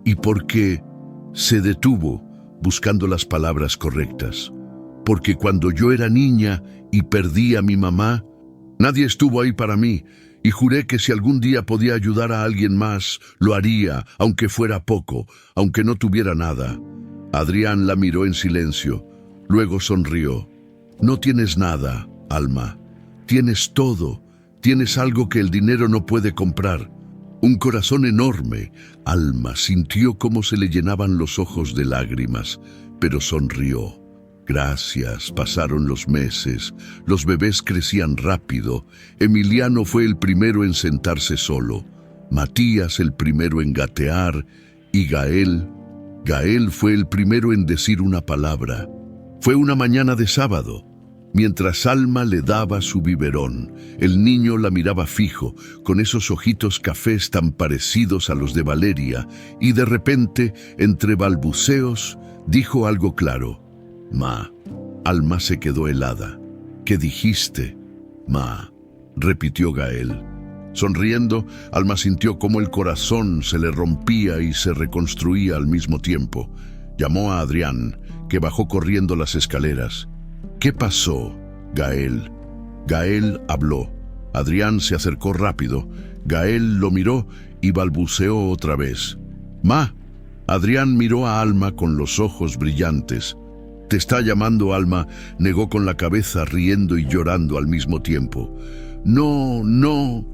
y porque…» Se detuvo, buscando las palabras correctas. «Porque cuando yo era niña y perdí a mi mamá, nadie estuvo ahí para mí, y juré que si algún día podía ayudar a alguien más, lo haría, aunque fuera poco, aunque no tuviera nada». Adrián la miró en silencio, luego sonrió. No tienes nada, Alma. Tienes todo. Tienes algo que el dinero no puede comprar. Un corazón enorme. Alma sintió cómo se le llenaban los ojos de lágrimas, pero sonrió. Gracias, pasaron los meses. Los bebés crecían rápido. Emiliano fue el primero en sentarse solo. Matías el primero en gatear. Y Gael fue el primero en decir una palabra. Fue una mañana de sábado. Mientras Alma le daba su biberón, el niño la miraba fijo, con esos ojitos cafés tan parecidos a los de Valeria, y de repente, entre balbuceos, dijo algo claro. «Ma». Alma se quedó helada. «¿Qué dijiste?» «Ma», repitió Gael. Sonriendo, Alma sintió cómo el corazón se le rompía y se reconstruía al mismo tiempo. Llamó a Adrián, que bajó corriendo las escaleras. «¿Qué pasó, Gael?» Gael habló. Adrián se acercó rápido. Gael lo miró y balbuceó otra vez. «Ma». Adrián miró a Alma con los ojos brillantes. «Te está llamando, Alma», negó con la cabeza, riendo y llorando al mismo tiempo. «No, no,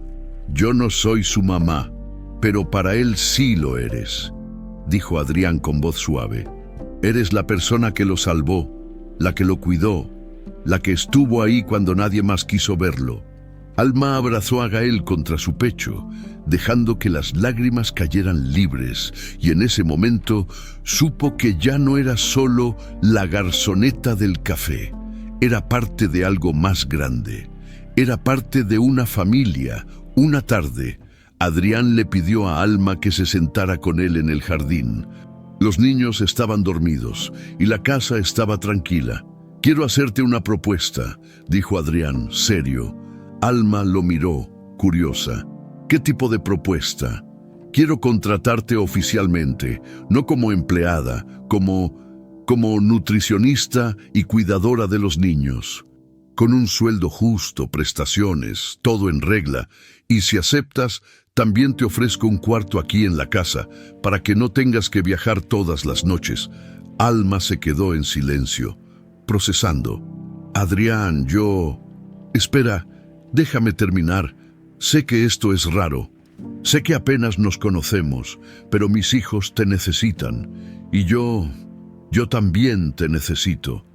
yo no soy su mamá, pero para él sí lo eres», dijo Adrián con voz suave. «Eres la persona que lo salvó, la que lo cuidó, la que estuvo ahí cuando nadie más quiso verlo». Alma abrazó a Gael contra su pecho, dejando que las lágrimas cayeran libres, y en ese momento supo que ya no era solo la garzoneta del café, era parte de algo más grande, era parte de una familia. Una tarde, Adrián le pidió a Alma que se sentara con él en el jardín. Los niños estaban dormidos y la casa estaba tranquila. «Quiero hacerte una propuesta», dijo Adrián, serio. Alma lo miró, curiosa. «¿Qué tipo de propuesta?» «Quiero contratarte oficialmente, no como empleada, como nutricionista y cuidadora de los niños. Con un sueldo justo, prestaciones, todo en regla. Y si aceptas, también te ofrezco un cuarto aquí en la casa, para que no tengas que viajar todas las noches». Alma se quedó en silencio, procesando. «Adrián, yo...» «Espera, déjame terminar. Sé que esto es raro. Sé que apenas nos conocemos, pero mis hijos te necesitan. Y yo también te necesito.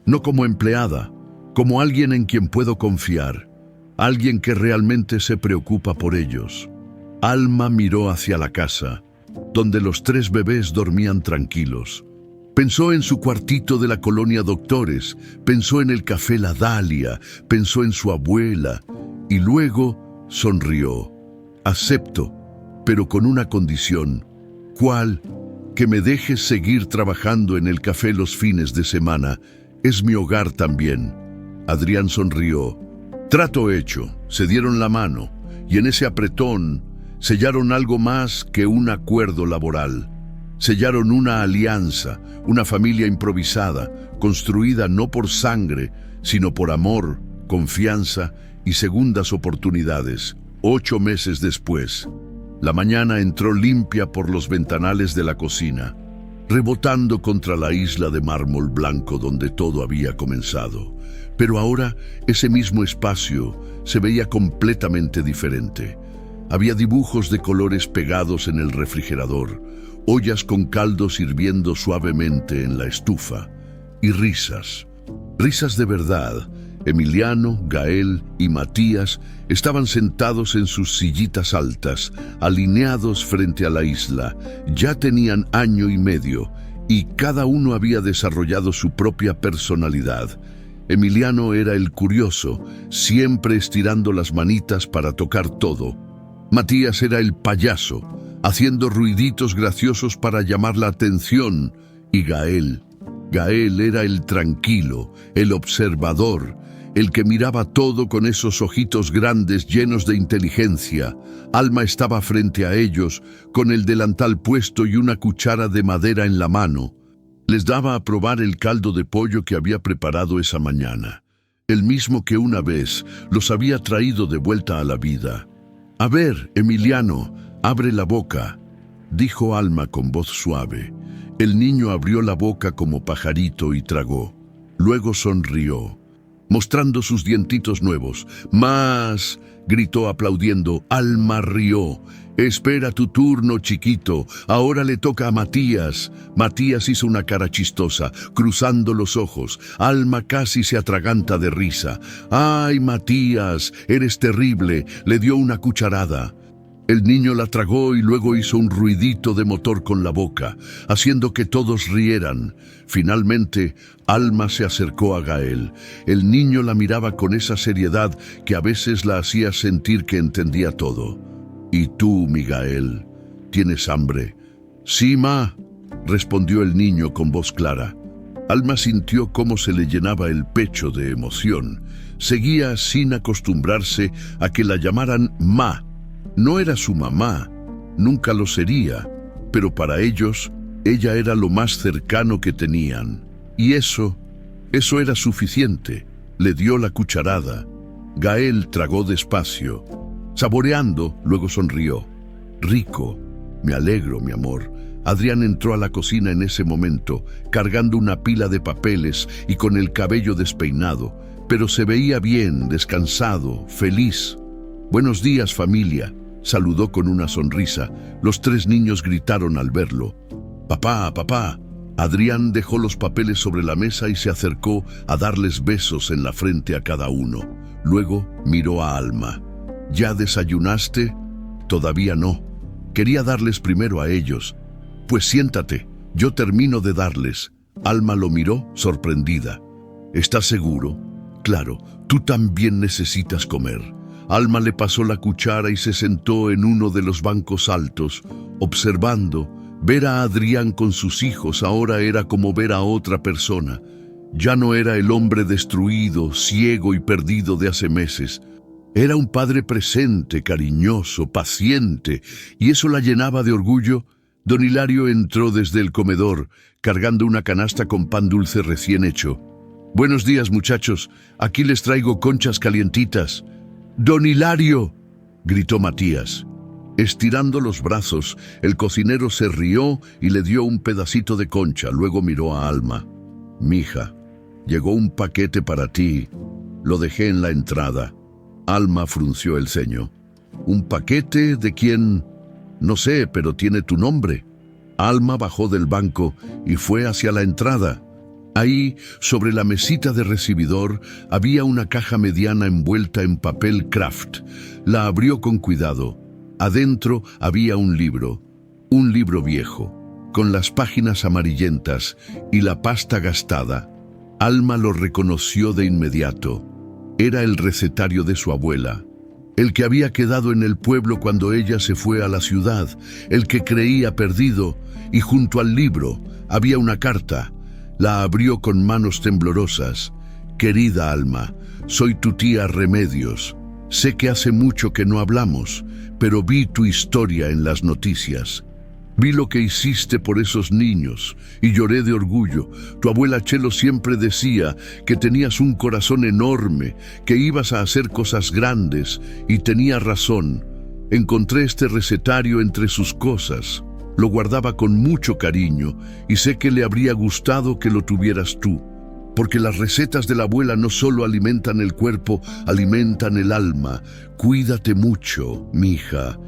No como empleada, como alguien en quien puedo confiar. Alguien que realmente se preocupa por ellos». Alma miró hacia la casa, donde los 3 bebés dormían tranquilos. Pensó en su cuartito de la colonia Doctores, pensó en el café La Dalia, pensó en su abuela, y luego sonrió. «Acepto, pero con una condición». «¿Cuál?» «Que me dejes seguir trabajando en el café los fines de semana. Es mi hogar también». Adrián sonrió. «Trato hecho». Se dieron la mano, y en ese apretón sellaron algo más que un acuerdo laboral. Sellaron una alianza, una familia improvisada, construida no por sangre, sino por amor, confianza y segundas oportunidades. 8 meses después, la mañana entró limpia por los ventanales de la cocina, rebotando contra la isla de mármol blanco donde todo había comenzado. Pero ahora ese mismo espacio se veía completamente diferente. Había dibujos de colores pegados en el refrigerador, ollas con caldo hirviendo suavemente en la estufa, y risas. Risas de verdad. Emiliano, Gael y Matías estaban sentados en sus sillitas altas, alineados frente a la isla. Ya tenían 1 año y medio, y cada uno había desarrollado su propia personalidad. Emiliano era el curioso, siempre estirando las manitas para tocar todo. Matías era el payaso, haciendo ruiditos graciosos para llamar la atención. Y Gael era el tranquilo, el observador, el que miraba todo con esos ojitos grandes llenos de inteligencia. Alma estaba frente a ellos, con el delantal puesto y una cuchara de madera en la mano. Les daba a probar el caldo de pollo que había preparado esa mañana, el mismo que una vez los había traído de vuelta a la vida. «A ver, Emiliano, abre la boca», dijo Alma con voz suave. El niño abrió la boca como pajarito y tragó. Luego sonrió, mostrando sus dientitos nuevos. ¡Más!, gritó aplaudiendo. Alma rió. Espera tu turno, chiquito. Ahora le toca a Matías. Matías hizo una cara chistosa, cruzando los ojos. Alma casi se atraganta de risa. ¡Ay, Matías! Eres terrible. Le dio una cucharada. El niño la tragó y luego hizo un ruidito de motor con la boca, haciendo que todos rieran. Finalmente, Alma se acercó a Gael. El niño la miraba con esa seriedad que a veces la hacía sentir que entendía todo. «¿Y tú, mi Gael, tienes hambre?» «Sí, ma», respondió el niño con voz clara. Alma sintió cómo se le llenaba el pecho de emoción. Seguía sin acostumbrarse a que la llamaran ma. No era su mamá, nunca lo sería, pero para ellos, ella era lo más cercano que tenían. Y eso era suficiente. Le dio la cucharada. Gael tragó despacio. Saboreando, luego sonrió. «Rico. Me alegro, mi amor». Adrián entró a la cocina en ese momento, cargando una pila de papeles y con el cabello despeinado, pero se veía bien, descansado, feliz. «Buenos días, familia», saludó con una sonrisa. Los 3 niños gritaron al verlo. «Papá, papá». Adrián dejó los papeles sobre la mesa y se acercó a darles besos en la frente a cada uno. Luego miró a Alma. «¿Ya desayunaste?» «Todavía no. Quería darles primero a ellos». «Pues siéntate, yo termino de darles». Alma lo miró, sorprendida. «¿Estás seguro?» «Claro, tú también necesitas comer». Alma le pasó la cuchara y se sentó en uno de los bancos altos, observando. Ver a Adrián con sus hijos ahora era como ver a otra persona. Ya no era el hombre destruido, ciego y perdido de hace meses. Era un padre presente, cariñoso, paciente, y eso la llenaba de orgullo. Don Hilario entró desde el comedor, cargando una canasta con pan dulce recién hecho. «Buenos días, muchachos. Aquí les traigo conchas calientitas». «¡Don Hilario!», gritó Matías. Estirando los brazos, el cocinero se rió y le dio un pedacito de concha. Luego miró a Alma. «Mija, llegó un paquete para ti. Lo dejé en la entrada». Alma frunció el ceño. «¿Un paquete de quién?» «No sé, pero tiene tu nombre». Alma bajó del banco y fue hacia la entrada. Ahí, sobre la mesita de recibidor, había una caja mediana envuelta en papel craft. La abrió con cuidado. Adentro había un libro viejo, con las páginas amarillentas y la pasta gastada. Alma lo reconoció de inmediato. Era el recetario de su abuela, el que había quedado en el pueblo cuando ella se fue a la ciudad, el que creía perdido, y junto al libro había una carta. La abrió con manos temblorosas. «Querida Alma, soy tu tía Remedios. Sé que hace mucho que no hablamos, pero vi tu historia en las noticias. Vi lo que hiciste por esos niños y lloré de orgullo. Tu abuela Chelo siempre decía que tenías un corazón enorme, que ibas a hacer cosas grandes, y tenía razón. Encontré este recetario entre sus cosas. Lo guardaba con mucho cariño y sé que le habría gustado que lo tuvieras tú, porque las recetas de la abuela no solo alimentan el cuerpo, alimentan el alma. Cuídate mucho, mija,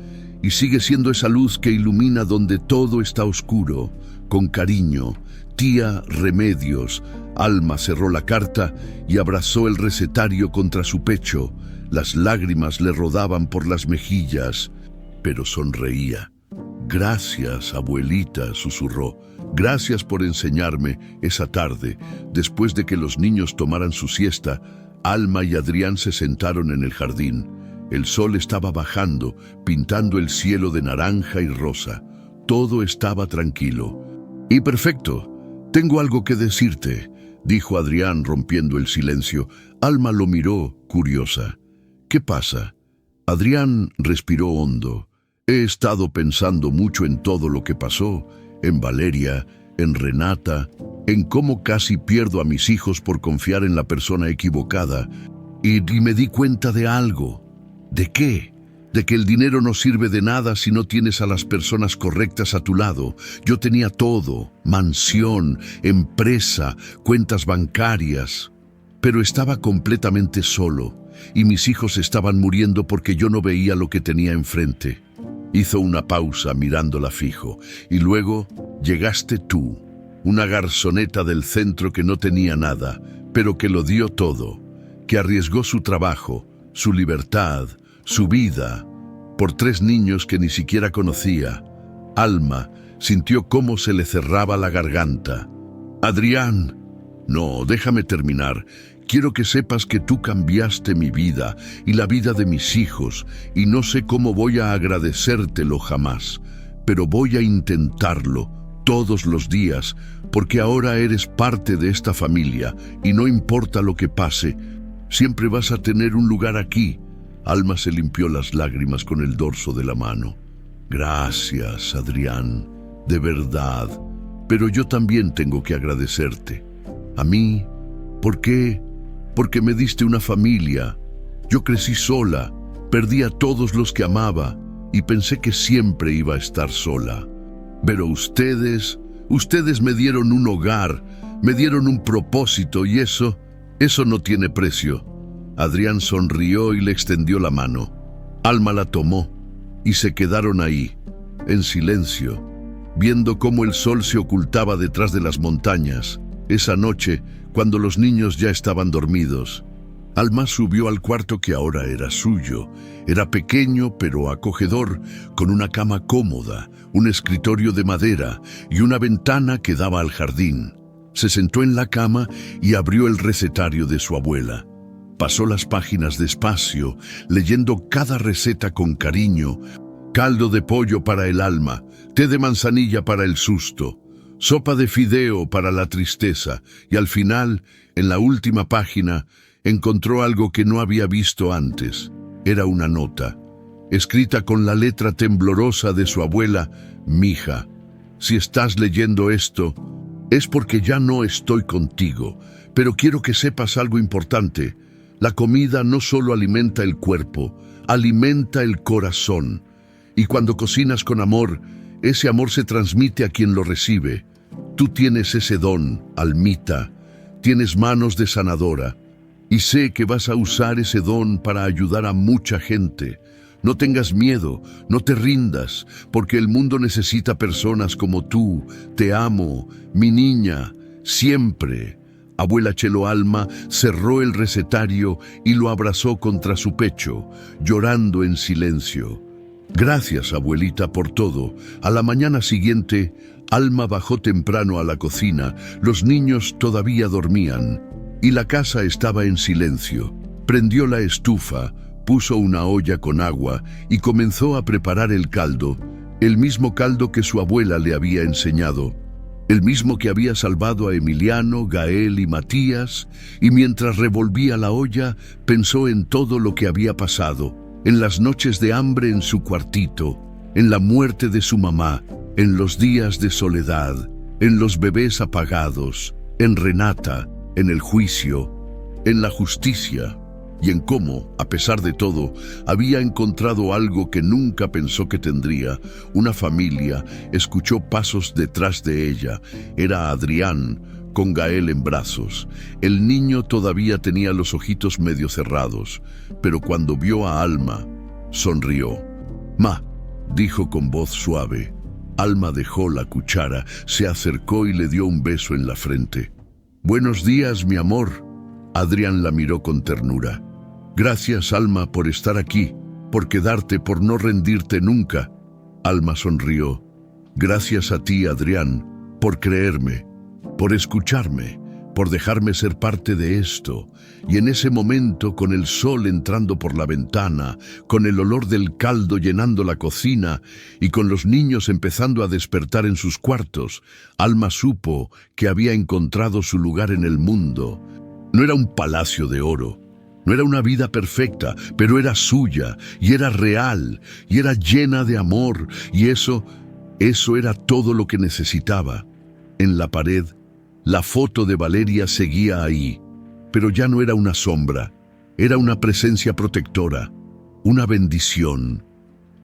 y sigue siendo esa luz que ilumina donde todo está oscuro. Con cariño, tía Remedios». Alma cerró la carta y abrazó el recetario contra su pecho. Las lágrimas le rodaban por las mejillas, pero sonreía. «Gracias, abuelita», susurró. «Gracias por enseñarme». Esa tarde, después de que los niños tomaran su siesta, Alma y Adrián se sentaron en el jardín. El sol estaba bajando, pintando el cielo de naranja y rosa. Todo estaba tranquilo. «Y perfecto. Tengo algo que decirte», dijo Adrián rompiendo el silencio. Alma lo miró, curiosa. «¿Qué pasa?» Adrián respiró hondo. «He estado pensando mucho en todo lo que pasó, en Valeria, en Renata, en cómo casi pierdo a mis hijos por confiar en la persona equivocada, y me di cuenta de algo». «¿De qué?». de que el dinero no sirve de nada si no tienes a las personas correctas a tu lado. Yo tenía todo, mansión, empresa, cuentas bancarias, pero estaba completamente solo y mis hijos estaban muriendo porque yo no veía lo que tenía enfrente. Hizo una pausa mirándola fijo y luego llegaste tú, una garzoneta del centro que no tenía nada, pero que lo dio todo, que arriesgó su trabajo, su libertad, su vida, por 3 niños que ni siquiera conocía. Alma sintió cómo se le cerraba la garganta. Adrián, no, déjame terminar. Quiero que sepas que tú cambiaste mi vida y la vida de mis hijos, y no sé cómo voy a agradecértelo jamás, pero voy a intentarlo todos los días, porque ahora eres parte de esta familia, y no importa lo que pase, siempre vas a tener un lugar aquí. Alma se limpió las lágrimas con el dorso de la mano. Gracias, Adrián, de verdad. Pero yo también tengo que agradecerte. A mí, ¿por qué? Porque me diste una familia. Yo crecí sola, perdí a todos los que amaba y pensé que siempre iba a estar sola. Pero ustedes me dieron un hogar, me dieron un propósito y eso no tiene precio. Adrián sonrió y le extendió la mano. Alma la tomó y se quedaron ahí, en silencio, viendo cómo el sol se ocultaba detrás de las montañas. Esa noche, cuando los niños ya estaban dormidos, Alma subió al cuarto que ahora era suyo. Era pequeño pero acogedor, con una cama cómoda, un escritorio de madera y una ventana que daba al jardín. Se sentó en la cama y abrió el recetario de su abuela. Pasó las páginas despacio, leyendo cada receta con cariño. Caldo de pollo para el alma, té de manzanilla para el susto, sopa de fideo para la tristeza, y al final, en la última página, encontró algo que no había visto antes. Era una nota, escrita con la letra temblorosa de su abuela: Mija, si estás leyendo esto, es porque ya no estoy contigo, pero quiero que sepas algo importante. La comida no solo alimenta el cuerpo, alimenta el corazón. Y cuando cocinas con amor, ese amor se transmite a quien lo recibe. Tú tienes ese don, Almita, tienes manos de sanadora. Y sé que vas a usar ese don para ayudar a mucha gente. No tengas miedo, no te rindas, porque el mundo necesita personas como tú. Te amo, mi niña, siempre. Abuela Chelo Alma cerró el recetario y lo abrazó contra su pecho, llorando en silencio. Gracias, abuelita, por todo. A la mañana siguiente, Alma bajó temprano a la cocina. Los niños todavía dormían y la casa estaba en silencio. Prendió la estufa, puso una olla con agua y comenzó a preparar el caldo, el mismo caldo que su abuela le había enseñado. El mismo que había salvado a Emiliano, Gael y Matías, y mientras revolvía la olla, pensó en todo lo que había pasado, en las noches de hambre en su cuartito, en la muerte de su mamá, en los días de soledad, en los bebés apagados, en Renata, en el juicio, en la justicia, y en cómo, a pesar de todo, había encontrado algo que nunca pensó que tendría. Una familia. Escuchó pasos detrás de ella. Era Adrián, con Gael en brazos. El niño todavía tenía los ojitos medio cerrados, pero cuando vio a Alma, sonrió. «Ma», dijo con voz suave. Alma dejó la cuchara, se acercó y le dio un beso en la frente. «Buenos días, mi amor». Adrián la miró con ternura. «Gracias, Alma, por estar aquí, por quedarte, por no rendirte nunca». Alma sonrió. «Gracias a ti, Adrián, por creerme, por escucharme, por dejarme ser parte de esto». Y en ese momento, con el sol entrando por la ventana, con el olor del caldo llenando la cocina y con los niños empezando a despertar en sus cuartos, Alma supo que había encontrado su lugar en el mundo. No era un palacio de oro, no era una vida perfecta, pero era suya, y era real, y era llena de amor, y eso era todo lo que necesitaba. En la pared, la foto de Valeria seguía ahí, pero ya no era una sombra, era una presencia protectora, una bendición,